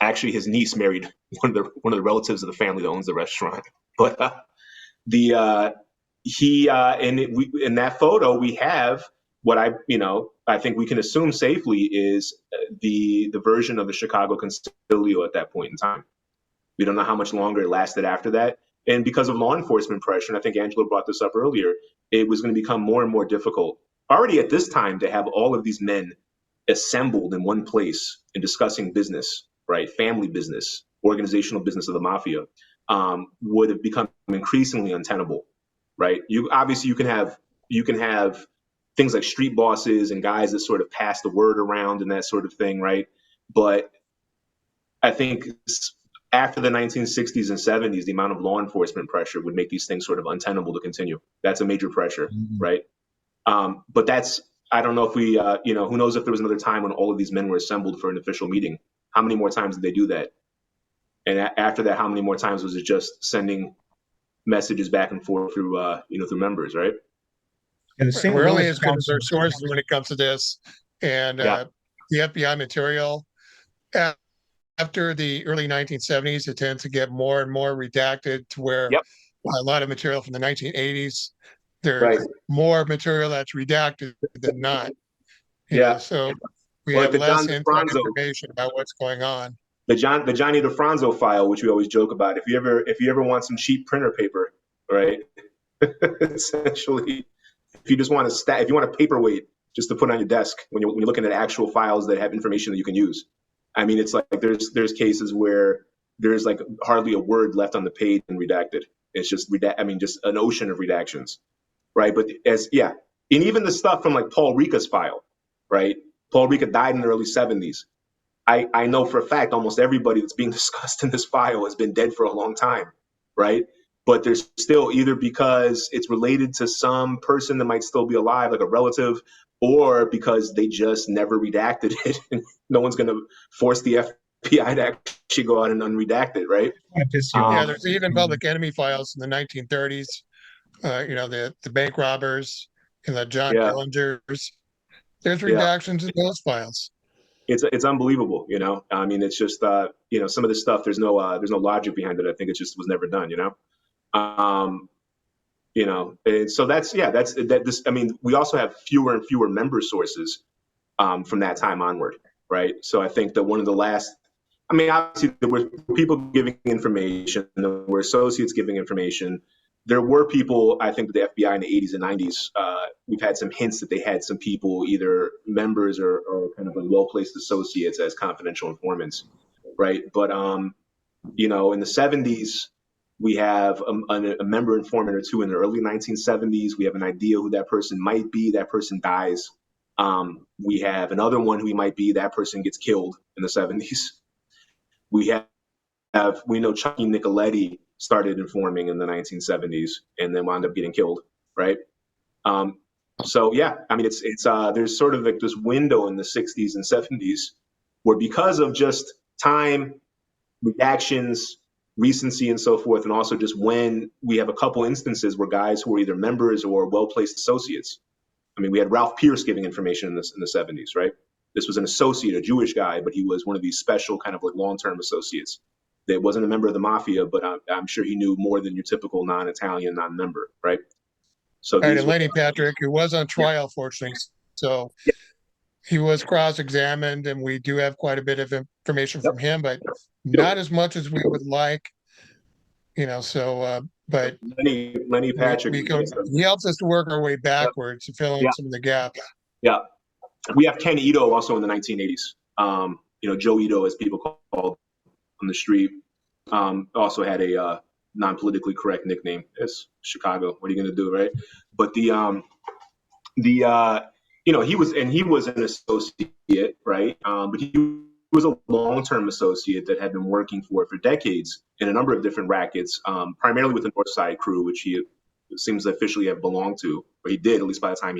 Actually, his niece married one of the relatives of the family that owns the restaurant. But in that photo we have what I think we can assume safely is the version of the Chicago Consiglio at that point in time. We don't know how much longer it lasted after that. And because of law enforcement pressure, and I think Angelo brought this up earlier, it was going to become more and more difficult already at this time to have all of these men assembled in one place and discussing business, right? Family business, organizational business of the mafia, would have become increasingly untenable, right? You can have things like street bosses and guys that sort of pass the word around and that sort of thing, right? But I think after the 1960s and 70s, the amount of law enforcement pressure would make these things sort of untenable to continue. That's a major pressure, right? But I don't know if we, who knows if there was another time when all of these men were assembled for an official meeting. How many more times did they do that? And after that, how many more times was it just sending messages back and forth through members, right? And the We're only as good as our sources when it comes to this. And the FBI material, after the early 1970s, it tends to get more and more redacted to where a lot of material from the 1980s, there's more material that's redacted than not. So we have less information about what's going on. The Johnny DeFranzo file, which we always joke about. If you ever want some cheap printer paper, right? Essentially, if you just want if you want a paperweight just to put on your desk when you're looking at actual files that have information that you can use. I mean, it's like there's cases where there's like hardly a word left on the page and redacted. It's just just an ocean of redactions, right? But and even the stuff from like Paul Ricca's file, right? Paul Ricca died in the early 70s. I know for a fact almost everybody that's being discussed in this file has been dead for a long time, right? But there's still, either because it's related to some person that might still be alive, like a relative, or because they just never redacted it. No one's going to force the FBI to actually go out and unredact it, right? Yeah, there's even public enemy files in the 1930s. The bank robbers and the John Yeah. Dillingers. There's redactions in those files. It's unbelievable, I mean, it's just some of this stuff, there's no logic behind it. I think it just was never done, and so we also have fewer and fewer member sources from that time onward, right? So I think that one of the last, obviously there were people giving information, there were associates giving information. There were people, I think, the FBI in the 80s and 90s, we've had some hints that they had some people, either members or kind of well-placed associates, as confidential informants, right? But, in the 70s, we have a member informant or two. In the early 1970s. We have an idea who that person might be. That person dies. We have another one who he might be. That person gets killed in the 70s. We know Chucky Nicoletti started informing in the 1970s and then wound up getting killed, right? It's there's sort of like this window in the 60s and 70s where, because of just time, reactions, recency, and so forth, and also just when we have a couple instances where guys who were either members or well-placed associates. We had Ralph Pierce giving information in the 70s, right? This was an associate, a Jewish guy, but he was one of these special kind of like long-term associates. That wasn't a member of the Mafia, but I'm sure he knew more than your typical non-Italian non-member, right? So and Lenny Patrick, who was on trial, fortunately, so he was cross-examined, and we do have quite a bit of information from him, but not as much as we would like, but Lenny Patrick, he helps us to work our way backwards to fill in some of the gaps. Yeah, we have Ken Ito also in the 1980s. Joe Ito, as people called on the street, also had a non-politically correct nickname as Chicago. What are you going to do, right? But he was an associate, right? But he was a long-term associate that had been working for decades in a number of different rackets, primarily with the North Side crew, which he seems to officially have belonged to, or he did, at least by the time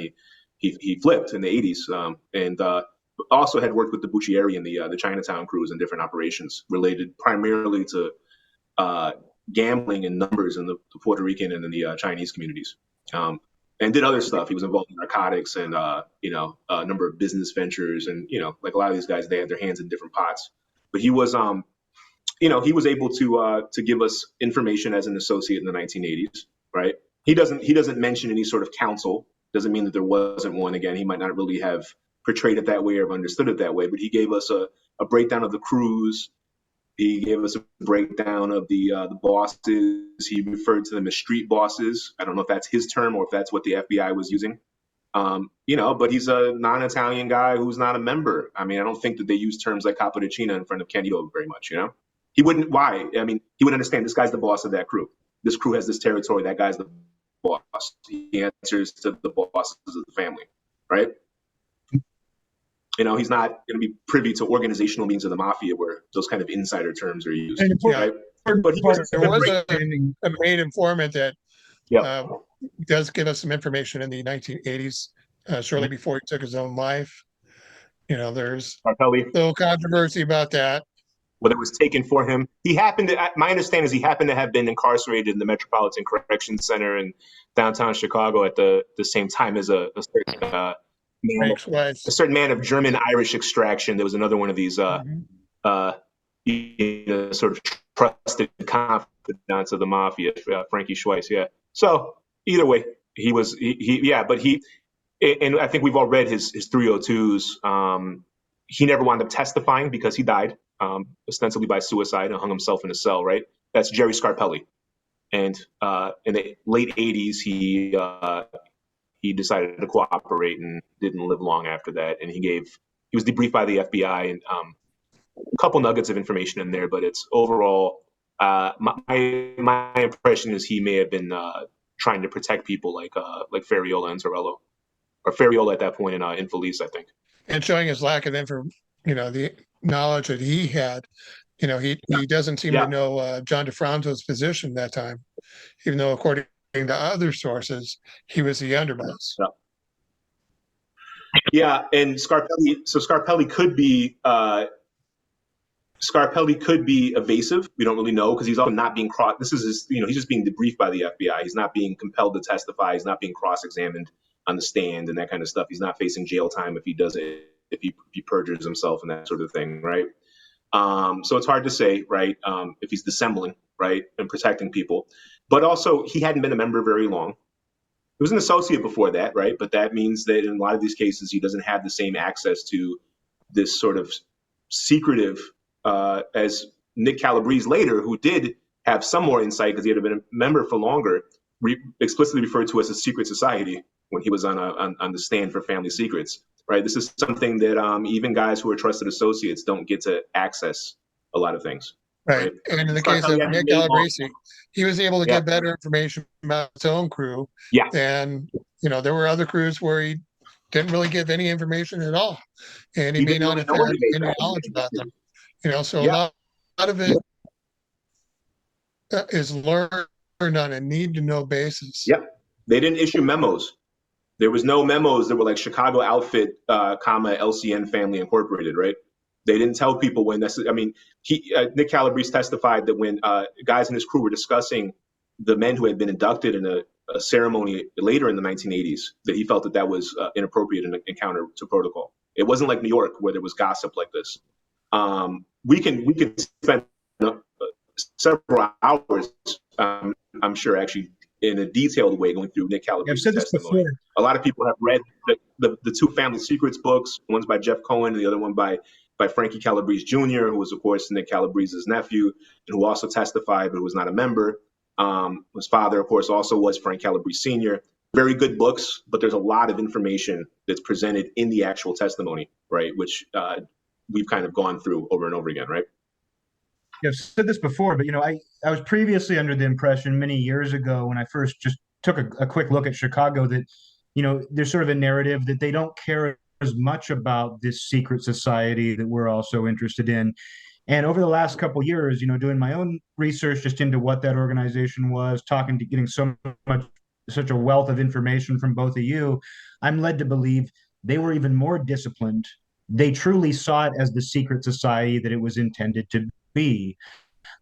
he flipped in the 80s, and also had worked with the Buccieri and the Chinatown crews in different operations related primarily to gambling and numbers in the Puerto Rican and in the Chinese communities, and did other stuff. He was involved in narcotics and a number of business ventures, and like a lot of these guys, they had their hands in different pots. But he was he was able to give us information as an associate in the 1980s, right? He doesn't mention any sort of counsel. Doesn't mean that there wasn't one. Again, he might not really have portrayed it that way or understood it that way, but he gave us a breakdown of the crews. He gave us a breakdown of the bosses. He referred to them as street bosses. I don't know if that's his term or if that's what the FBI was using. But he's a non-Italian guy who's not a member. I don't think that they use terms like capodecina in front of Ken Ito very much, He wouldn't, why? He would understand this guy's the boss of that crew. This crew has this territory. That guy's the boss. He answers to the bosses of the family, right? He's not going to be privy to organizational means of the Mafia where those kind of insider terms are used, right? But there was a main informant that does give us some information in the 1980s, shortly before he took his own life. There's a little controversy about that. Whether it was taken for him. My understanding is he happened to have been incarcerated in the Metropolitan Correction Center in downtown Chicago at the same time as a certain man of German-Irish extraction. There was another one of these sort of trusted confidants of the Mafia, Frankie Schweiss. Yeah. So either way, and I think we've all read his 302s. He never wound up testifying because he died, ostensibly by suicide, and hung himself in a cell, right? That's Jerry Scarpelli. And in the late 80s, he decided to cooperate and didn't live long after that. And he was debriefed by the FBI, and a couple nuggets of information in there, but it's overall, My impression is he may have been trying to protect people like Ferriola and Torello, or Ferriola at that point in Felice, I think. And showing his lack of the knowledge that he had. He doesn't seem to Yeah, know John DeFranco's position that time, even though according to other sources, he was the underboss. yeah, yeah. And Scarpelli, so Scarpelli could be evasive. We don't really know because he's also not being cross. This is he's just being debriefed by the FBI. He's not being compelled to testify. He's not being cross-examined on the stand and that kind of stuff. He's not facing jail time if he does it, if he perjures himself and that sort of thing, right? So it's hard to say, right, if he's dissembling, right, and protecting people. But also, he hadn't been a member very long. He was an associate before that, right? But that means that in a lot of these cases, he doesn't have the same access to this sort of secretive as Nick Calabrese later, who did have some more insight because he had been a member for longer, explicitly referred to as a secret society when he was on the stand for family secrets. Right, this is something that even guys who are trusted associates don't get to access a lot of things. Right. And in the case of Nick Calabrese, he was able to get better information about his own crew. Yeah. And, there were other crews where he didn't really give any information at all. And he may not have had any knowledge about them. So a lot of it is learned on a need-to-know basis. Yep. They didn't issue memos. There was no memos that were like Chicago Outfit, LCN Family Incorporated, right? They didn't tell people when this. I mean, Nick Calabrese testified that when guys in his crew were discussing the men who had been inducted in a ceremony later in the 1980s, that he felt that was inappropriate and counter to protocol. It wasn't like New York where there was gossip like this. We can spend several hours, I'm sure, actually, in a detailed way going through Nick Calabrese's testimony. A lot of people have read the two Family Secrets books. One's by Jeff Cohen and the other one by Frankie Calabrese Jr., who was, of course, Nick Calabrese's nephew, and who also testified but who was not a member. His father, of course, also was Frank Calabrese Sr. Very good books, but there's a lot of information that's presented in the actual testimony, right, which we've kind of gone through over and over again, right? I've said this before, but I was previously under the impression many years ago when I first just took a quick look at Chicago that, there's sort of a narrative that they don't care as much about this secret society that we're also interested in. And over the last couple of years, doing my own research just into what that organization was, getting such a wealth of information from both of you, I'm led to believe they were even more disciplined. They truly saw it as the secret society that it was intended to be.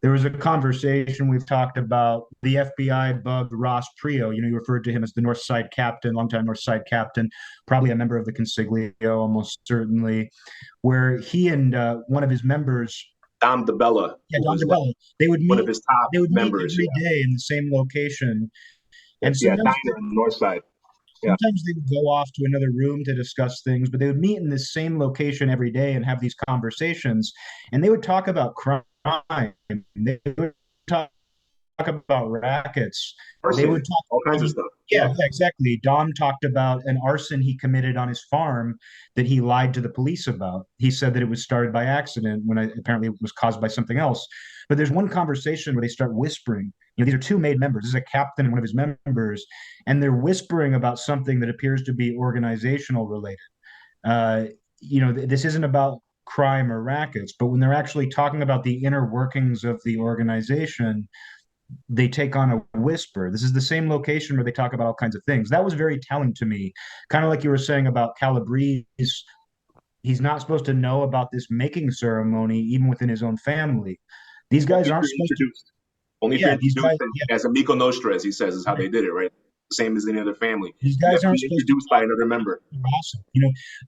There was a conversation we've talked about. The FBI bugged Ross Prio. You referred to him as the North Side captain, longtime North Side captain, probably a member of the consigliere, almost certainly, where he and one of his members, Dom DeBella. Yeah, Dom DeBella. They would meet. One of his top members. Every day in the same location. And sometimes, on the North Side. Sometimes they would go off to another room to discuss things, but they would meet in the same location every day and have these conversations. And they would talk about crime. They would talk about rackets. Arson, they would talk all kinds of stuff. Yeah, exactly. Dom talked about an arson he committed on his farm that he lied to the police about. He said that it was started by accident when apparently it was caused by something else. But there's one conversation where they start whispering. These are two made members. This is a captain and one of his members, and they're whispering about something that appears to be organizational related. This isn't about crime or rackets, but when they're actually talking about the inner workings of the organization, they take on a whisper. This is the same location where they talk about all kinds of things. That was very telling to me. Kind of like you were saying about Calabrese. He's not supposed to know about this making ceremony, even within his own family. These guys aren't supposed to. Only if you're introduced as Amico Nostra, as he says, is how they did it, right? Same as any other family. These guys aren't introduced by another member. Awesome.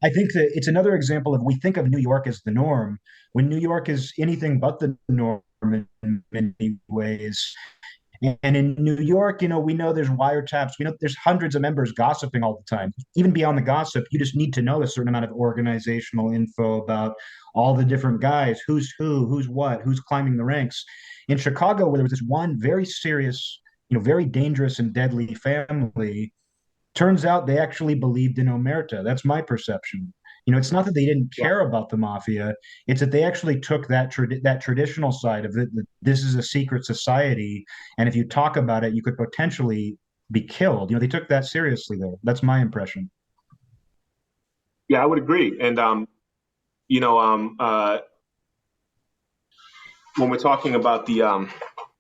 I think that it's another example of, we think of New York as the norm, when New York is anything but the norm in many ways. And in New York, we know there's wiretaps. We know there's hundreds of members gossiping all the time. Even beyond the gossip, you just need to know a certain amount of organizational info about all the different guys, who's who, who's what, who's climbing the ranks. In Chicago, where there was this one very serious, very dangerous and deadly family, turns out they actually believed in omerta. That's my perception. It's not that they didn't care about the mafia. It's that they actually took that traditional side of it. That this is a secret society, and if you talk about it, you could potentially be killed. They took that seriously there. That's my impression. Yeah, I would agree. And you know, when we're talking about the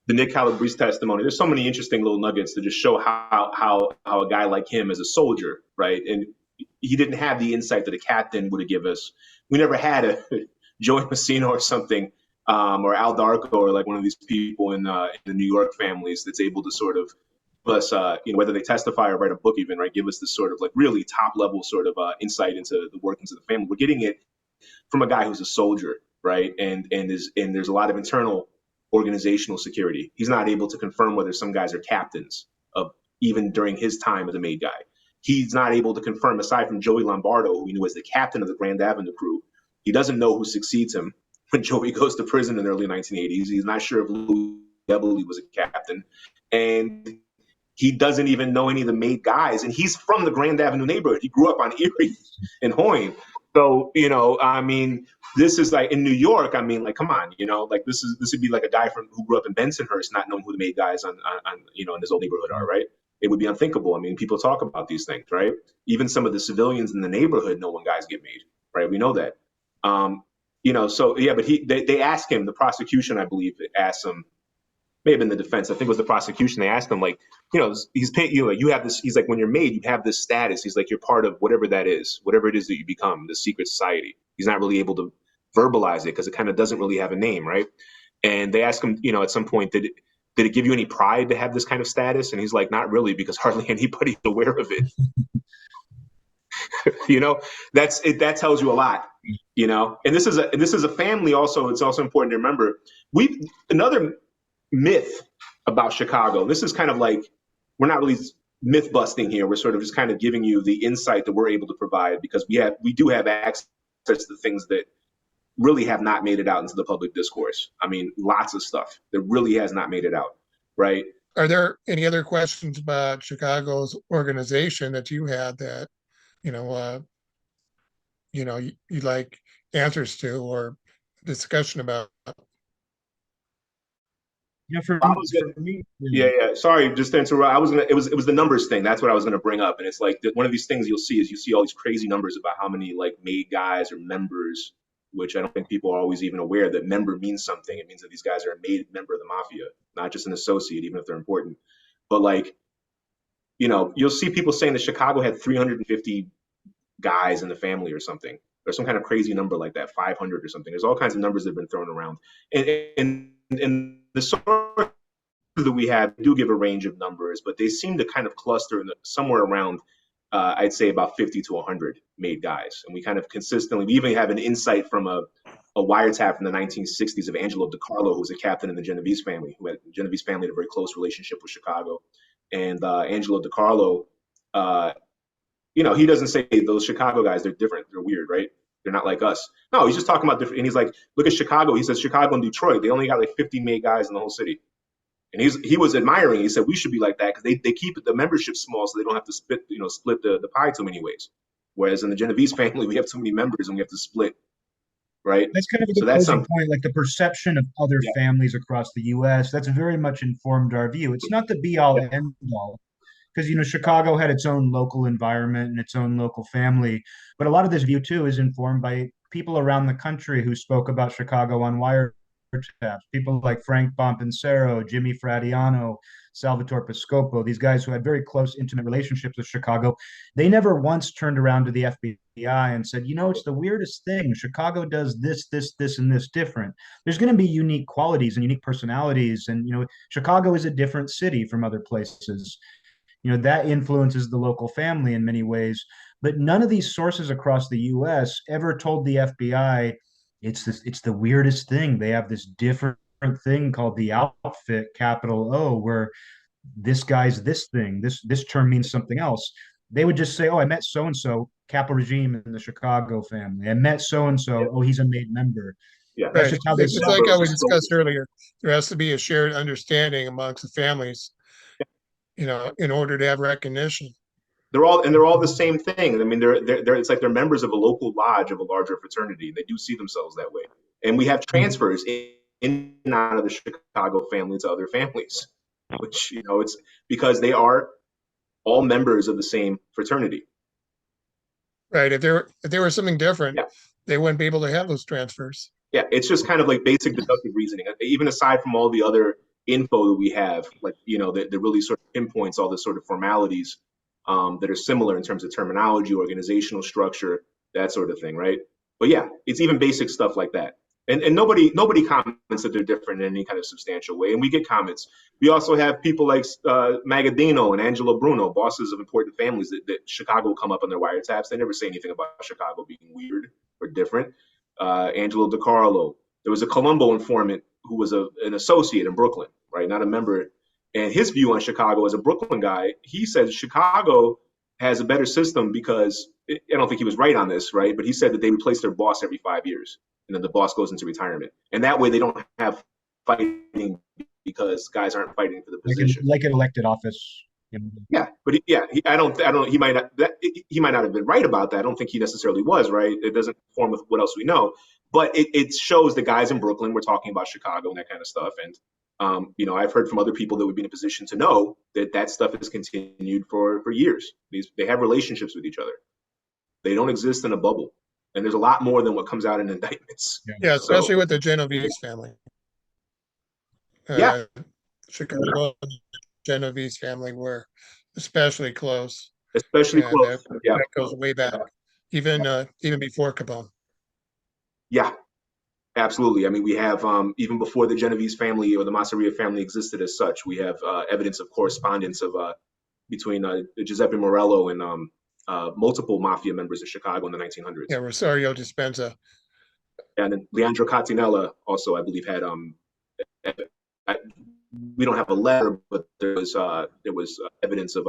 Nick Calabrese testimony, there's so many interesting little nuggets to just show how a guy like him as a soldier, right? And he didn't have the insight that a captain would have given us. We never had a Joey Messina or something, or Al Darko, or like one of these people in the New York families that's able to sort of give us, whether they testify or write a book even, right? Give us this sort of like really top level sort of insight into the workings of the family. We're getting it from a guy who's a soldier, right? And there's a lot of internal organizational security. He's not able to confirm whether some guys are captains of even during his time as a made guy. He's not able to confirm, aside from Joey Lombardo, who we knew as the captain of the Grand Avenue crew. He doesn't know who succeeds him when Joey goes to prison in the early 1980s. He's not sure if Louis Eboli was a captain. And he doesn't even know any of the made guys. And he's from the Grand Avenue neighborhood. He grew up on Erie and Hoyne. So, I mean, this is like in New York. I mean, like, come on, like this would be like a guy who grew up in Bensonhurst, not knowing who the made guys on in his old neighborhood are, right? It would be unthinkable. I mean, people talk about these things, right? Even some of the civilians in the neighborhood know when guys get made, right? We know that. So yeah, but they asked him, the prosecution, I believe, asked him, may have been the defense. I think it was the prosecution. They asked him, like, he's paying you, like, you have this. He's like, when you're made, you have this status. He's like, you're part of whatever that is, whatever it is that you become, the secret society. He's not really able to verbalize it because it kind of doesn't really have a name, right? And they asked him, at some point, did it give you any pride to have this kind of status? And he's like, not really, because hardly anybody's aware of it. That tells you a lot. And this is a family. Also, it's also important to remember another myth about Chicago. This is kind of like, we're not really myth busting here. We're sort of just kind of giving you the insight that we're able to provide, because we do have access to things that really have not made it out into the public discourse. I mean, lots of stuff that really has not made it out, right? Are there any other questions about Chicago's organization that you had that, you'd like answers to or discussion about? For me, yeah. Sorry, just to interrupt. It was the numbers thing. That's what I was gonna bring up. And it's like one of these things you'll see all these crazy numbers about how many like made guys or members, which I don't think people are always even aware that member means something. It means that these guys are a made member of the mafia, not just an associate, even if they're important. But like, you'll see people saying that Chicago had 350 guys in the family or something, or some kind of crazy number like that, 500 or something. There's all kinds of numbers that have been thrown around. And the source that we have do give a range of numbers, but they seem to kind of cluster somewhere around, I'd say about 50 to 100 made guys. And we kind of consistently, we even have an insight from a wiretap from the 1960s of Angelo DiCarlo, who was a captain in the Genovese family, the Genovese family had a very close relationship with Chicago. And Angelo DiCarlo, he doesn't say those Chicago guys, they're different, they're weird, right? They're not like us. No, he's just talking about different. And he's like, look at Chicago. He says Chicago and Detroit, they only got like 50 made guys in the whole city. And he was admiring. He said we should be like that because they keep the membership small, so they don't have to split the pie too many ways. Whereas in the Genovese family, we have too many members and we have to split, right? That's kind of a good point. Like the perception of other families across the U.S. That's very much informed our view. It's not the be all end all, because Chicago had its own local environment and its own local family, but a lot of this view too is informed by people around the country who spoke about Chicago on wiretaps. People like Frank Bompancero, Jimmy Fradiano, Salvatore Piscopo, these guys who had very close, intimate relationships with Chicago. They never once turned around to the FBI and said, it's the weirdest thing. Chicago does this, and this different. There's going to be unique qualities and unique personalities. And, Chicago is a different city from other places. That influences the local family in many ways. But none of these sources across the U.S. ever told the FBI it's the weirdest thing. They have this different thing called the outfit, capital O, where this guy's this thing. This term means something else. They would just say, "Oh, I met so and so, Capo Regime in the Chicago family. I met so and so. Oh, he's a made member." Yeah, that's just how it's like how we discussed earlier. There has to be a shared understanding amongst the families, in order to have recognition. they're all the same thing. I mean, they're it's like they're members of a local lodge of a larger fraternity. They do see themselves that way. And we have transfers in and out of the Chicago family to other families, which, you know, it's because they are all members of the same fraternity. Right. If there was something different, Yeah. they wouldn't be able to have those transfers. Yeah, it's just kind of like basic deductive reasoning. Even aside from all the other info that we have, like, you know, that really sort of pinpoints all the sort of formalities that are similar in terms of terminology, organizational structure, that sort of thing, right? But yeah, it's even basic stuff like that. And nobody comments that they're different in any kind of substantial way. And we get comments. We also have people like Magadino and Angelo Bruno, bosses of important families that Chicago come up on their wiretaps. They never say anything about Chicago being weird or different. Angelo DiCarlo. There was a Colombo informant who was an associate in Brooklyn, right? Not a member. And his view on Chicago as a Brooklyn guy, he says Chicago has a better system because I don't think he was right on this, right? But he said that they replace their boss every 5 years, and then the boss goes into retirement, and that way they don't have fighting because guys aren't fighting for the position, like an elected office. You know. Yeah, but I don't. He might not. He might not have been right about that. I don't think he necessarily was right. It doesn't conform with what else we know, but it shows the guys in Brooklyn were talking about Chicago and that kind of stuff. And you know, I've heard from other people that would be in a position to know that stuff has continued for years. They have relationships with each other. They don't exist in a bubble, and there's a lot more than what comes out in indictments. Yeah, especially with the Genovese family. Yeah. Chicago and the Genovese family were especially close. Especially And close. that goes way back, even before Capone. Yeah, absolutely. I mean, we have even before the Genovese family or the Masseria family existed as such, we have evidence of correspondence of between Giuseppe Morello and multiple mafia members of Chicago in the 1900s. Yeah, Rosario Dispenza. And then Leandro Cattinella also, I believe, had we don't have a letter, but there was evidence of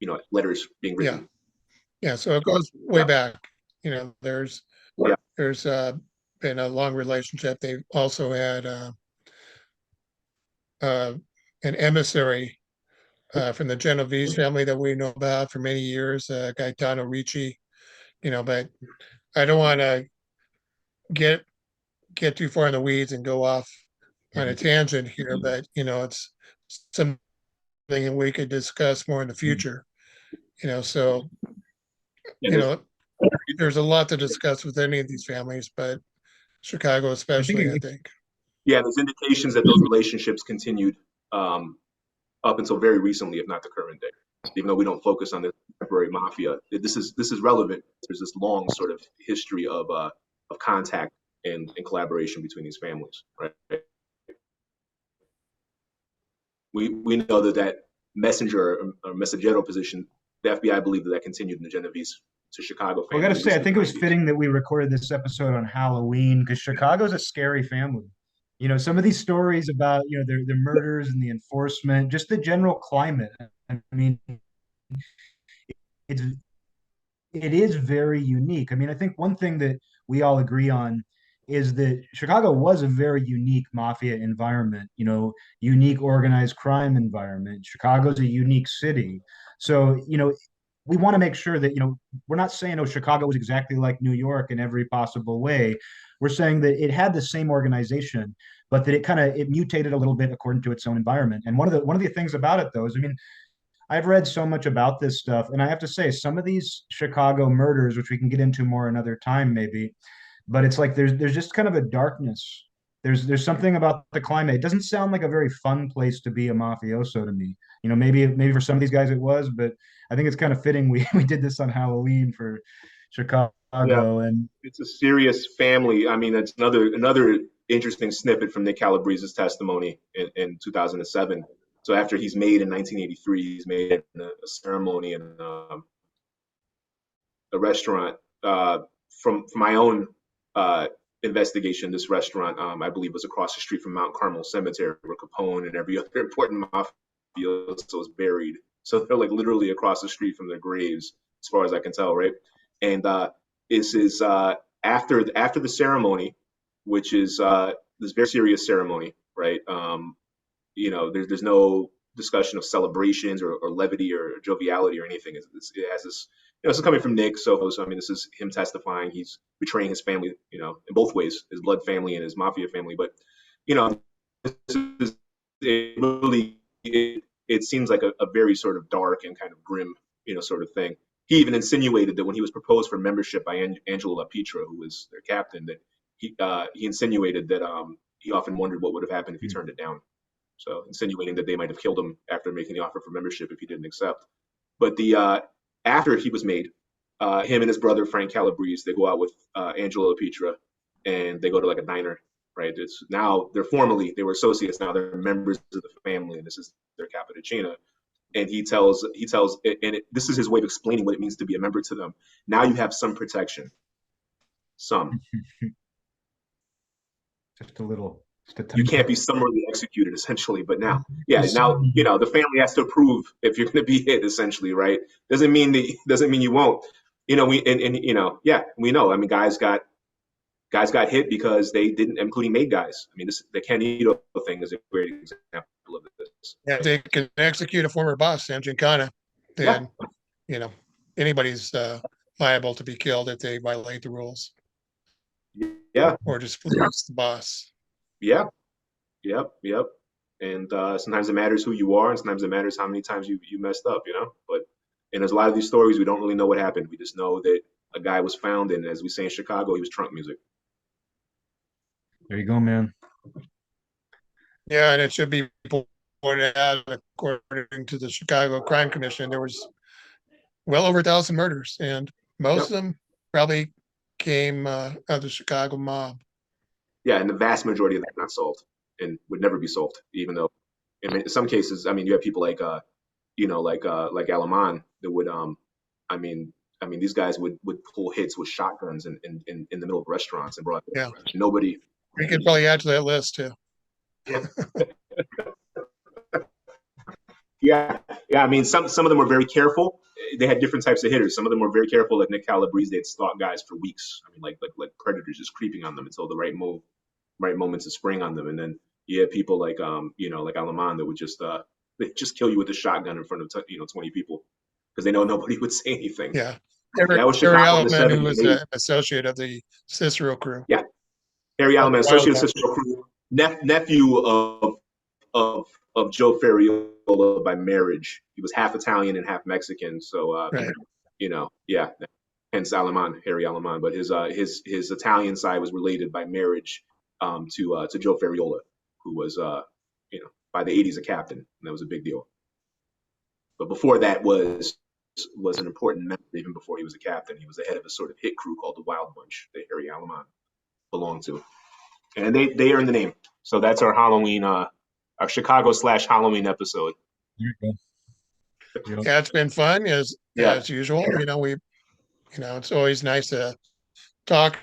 you know, letters being written. Yeah. So it goes way back. You know, there's been a long relationship. They also had an emissary from the Genovese family that we know about for many years, Gaetano Ricci. You know, but I don't want to get too far in the weeds and go off on a tangent here, but you know, it's something we could discuss more in the future. You know, so you know, there's a lot to discuss with any of these families, but Chicago especially, I think. Yeah, there's indications that those relationships continued up until very recently, if not the current day. Even though we don't focus on the contemporary mafia, this is relevant. There's this long sort of history of contact and collaboration between these families, right? We know that messenger or messaggero position, the FBI believed that continued in the Genovese to Chicago family. I got to say, I think it was fitting that we recorded this episode on Halloween because Chicago's a scary family. You know, some of these stories about, you know, their murders and the enforcement, just the general climate. I mean, it's it is very unique. I mean, I think one thing that we all agree on is that Chicago was a very unique mafia environment, you know, unique organized crime environment. Chicago's a unique city. So, you know, we want to make sure that, you know, we're not saying, oh, Chicago was exactly like New York in every possible way. We're saying that it had the same organization, but that it mutated a little bit according to its own environment. And one of the things about it though is, I mean, I've read so much about this stuff, and I have to say, some of these Chicago murders, which we can get into more another time, maybe, but it's like there's just kind of a darkness. There's something about the climate. It doesn't sound like a very fun place to be a mafioso to me. You know, maybe for some of these guys it was, but I think it's kind of fitting we did this on Halloween for Chicago, and it's a serious family. I mean, that's another interesting snippet from Nick Calabrese's testimony in 2007. So after he's made in 1983, he's made a ceremony in a restaurant. From my own investigation, this restaurant, I believe, was across the street from Mount Carmel Cemetery, where Capone and every other important mafioso was buried. So they're like literally across the street from their graves, as far as I can tell, right? And this is after the ceremony, which is this very serious ceremony, right? You know, there's no discussion of celebrations or levity or joviality or anything. It has this, this is coming from Nick. So I mean, this is him testifying. He's betraying his family, in both ways, his blood family and his mafia family. But, this is it seems like a very sort of dark and kind of grim, sort of thing. He even insinuated that when he was proposed for membership by Angelo LaPietra, who was their captain, that he insinuated that he often wondered what would have happened if he turned it down. So insinuating that they might have killed him after making the offer for membership if he didn't accept. But after he was made, him and his brother Frank Calabrese, they go out with Angelo LaPietra, and they go to like a diner. Right. They were associates. Now they're members of the family, and this is their capodecina. And he tells, this is his way of explaining what it means to be a member to them. Now you have some protection. Some. Just a little. You can't be summarily executed, essentially. But now, the family has to approve if you're going to be hit, essentially, right? Doesn't mean you won't. We know. I mean, guys got hit because they didn't, including made guys. I mean, the Canito thing is a great example of this. Yeah, if they can execute a former boss, Sam Giancana, then anybody's liable to be killed if they violate the rules. Yeah. Or just please the boss. Yeah. Yep. And sometimes it matters who you are, and sometimes it matters how many times you messed up, But there's a lot of these stories we don't really know what happened. We just know that a guy was found, and as we say in Chicago, he was trunk music. There you go, man. Yeah, and it should be pointed out, according to the Chicago Crime Commission, there was well over 1,000 murders, and most of them probably came of the Chicago mob. Yeah, and the vast majority of them not solved and would never be solved, even though in some cases, I mean, you have people like Alaman that would I mean, these guys would pull hits with shotguns in the middle of restaurants and brought nobody. We could probably add to that list too. Yeah. I mean, some of them were very careful. They had different types of hitters. Some of them were very careful, like Nick Calabrese. They'd stalk guys for weeks. I mean, like predators just creeping on them until the right moments to spring on them. And then you have people like like Alaman that would just they just kill you with a shotgun in front of 20 people because they know nobody would say anything. Yeah. That was Chicago in the Harry Alaman, who was 70s. an associate of the Cicero crew. Yeah. Harry Alaman, associate of the Cicero crew, nephew of Joe Ferriola by marriage. He was half Italian and half Mexican. So, hence Alaman, Harry Alaman. But his Italian side was related by marriage to Joe Ferriola, who was, by the 80s a captain. And that was a big deal. But before that was an important member. Even before he was a captain, he was the head of a sort of hit crew called the Wild Bunch that Harry Alaman belonged to. And they earned the name. So that's our Halloween, our Chicago / Halloween episode. Yeah, it's been fun as usual. It's always nice to talk,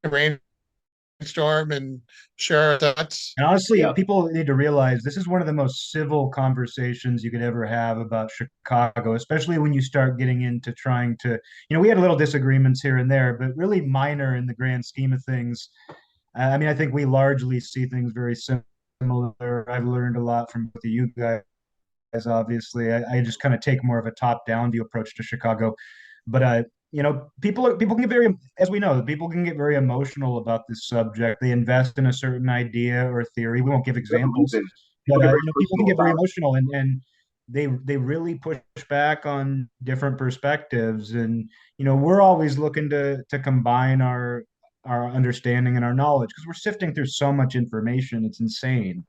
brainstorm, and share our thoughts. And honestly, people need to realize this is one of the most civil conversations you could ever have about Chicago, especially when you start getting into trying to, we had a little disagreements here and there, but really minor in the grand scheme of things. I mean, I think we largely see things very similar. I've learned a lot from both of you guys, obviously. I just kind of take more of a top-down view approach to Chicago. But, people can get very, as we know, people can get very emotional about this subject. They invest in a certain idea or theory. We won't give examples. But people can get very emotional, and they really push back on different perspectives. And, we're always looking to combine our understanding and our knowledge because we're sifting through so much information. It's insane.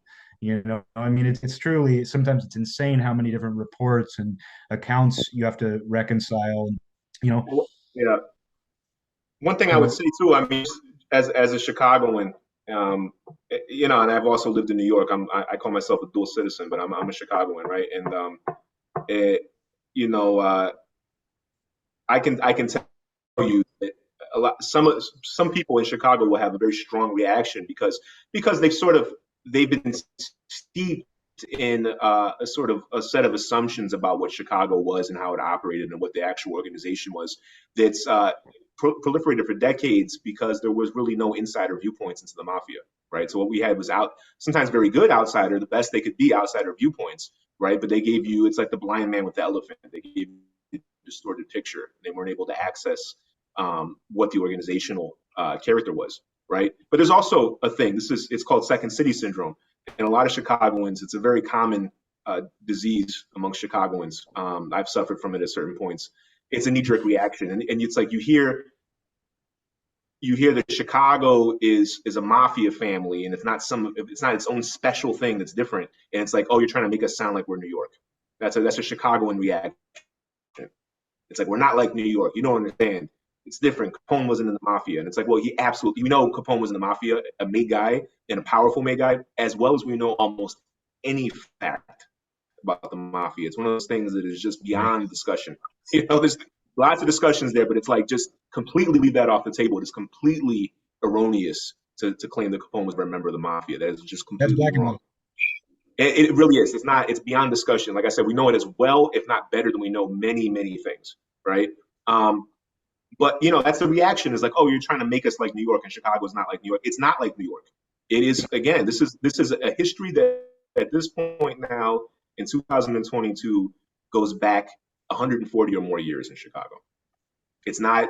I mean, it's truly, sometimes it's insane how many different reports and accounts you have to reconcile. Yeah. One thing I would say too, I mean, as a Chicagoan, and I've also lived in New York. I call myself a dual citizen, but I'm a Chicagoan, right? And I can tell you that some people in Chicago will have a very strong reaction because they've been steeped in a set of assumptions about what Chicago was and how it operated and what the actual organization was that's proliferated for decades because there was really no insider viewpoints into the mafia, right? So what we had was sometimes very good outsider, the best they could be outsider viewpoints, right? But they gave you, it's like the blind man with the elephant. They gave you a distorted picture. They weren't able to access what the organizational character was, right? But there's also a thing. It's called Second City Syndrome. And a lot of Chicagoans, it's a very common disease amongst Chicagoans. I've suffered from it at certain points. It's a knee-jerk reaction, and it's like you hear that Chicago is a mafia family, and it's not its own special thing that's different. And it's like, oh, you're trying to make us sound like we're New York. That's a Chicagoan reaction. It's like, we're not like New York. You don't understand. It's different. Capone wasn't in the mafia, and it's like, well, he absolutely. We know Capone was in the mafia, a made guy and a powerful made guy, as well as we know almost any fact about the mafia. It's one of those things that is just beyond discussion. There's lots of discussions there, but it's like, just completely leave that off the table. It is completely erroneous to claim that Capone was a member of the mafia. That is just completely wrong. It really is. It's beyond discussion. Like I said, we know it as well, if not better, than we know many, many things, right? But that's the reaction, is like, oh, you're trying to make us like New York, and Chicago is not like New York. It's not like New York. It is, again, this is a history that at this point now in 2022 goes back 140 or more years in Chicago. It's not,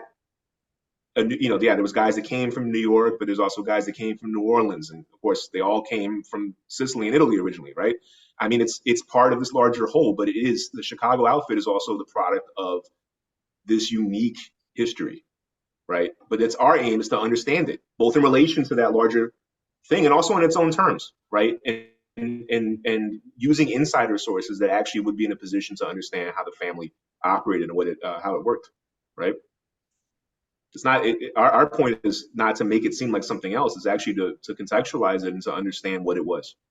there was guys that came from New York, but there's also guys that came from New Orleans, and of course they all came from Sicily and Italy originally, right? I mean, it's part of this larger whole, but the Chicago outfit is also the product of this unique history, right? But it's our aim is to understand it, both in relation to that larger thing and also in its own terms, right? And using insider sources that actually would be in a position to understand how the family operated and how it worked, right? It's not our point is not to make it seem like something else. It's actually to contextualize it and to understand what it was.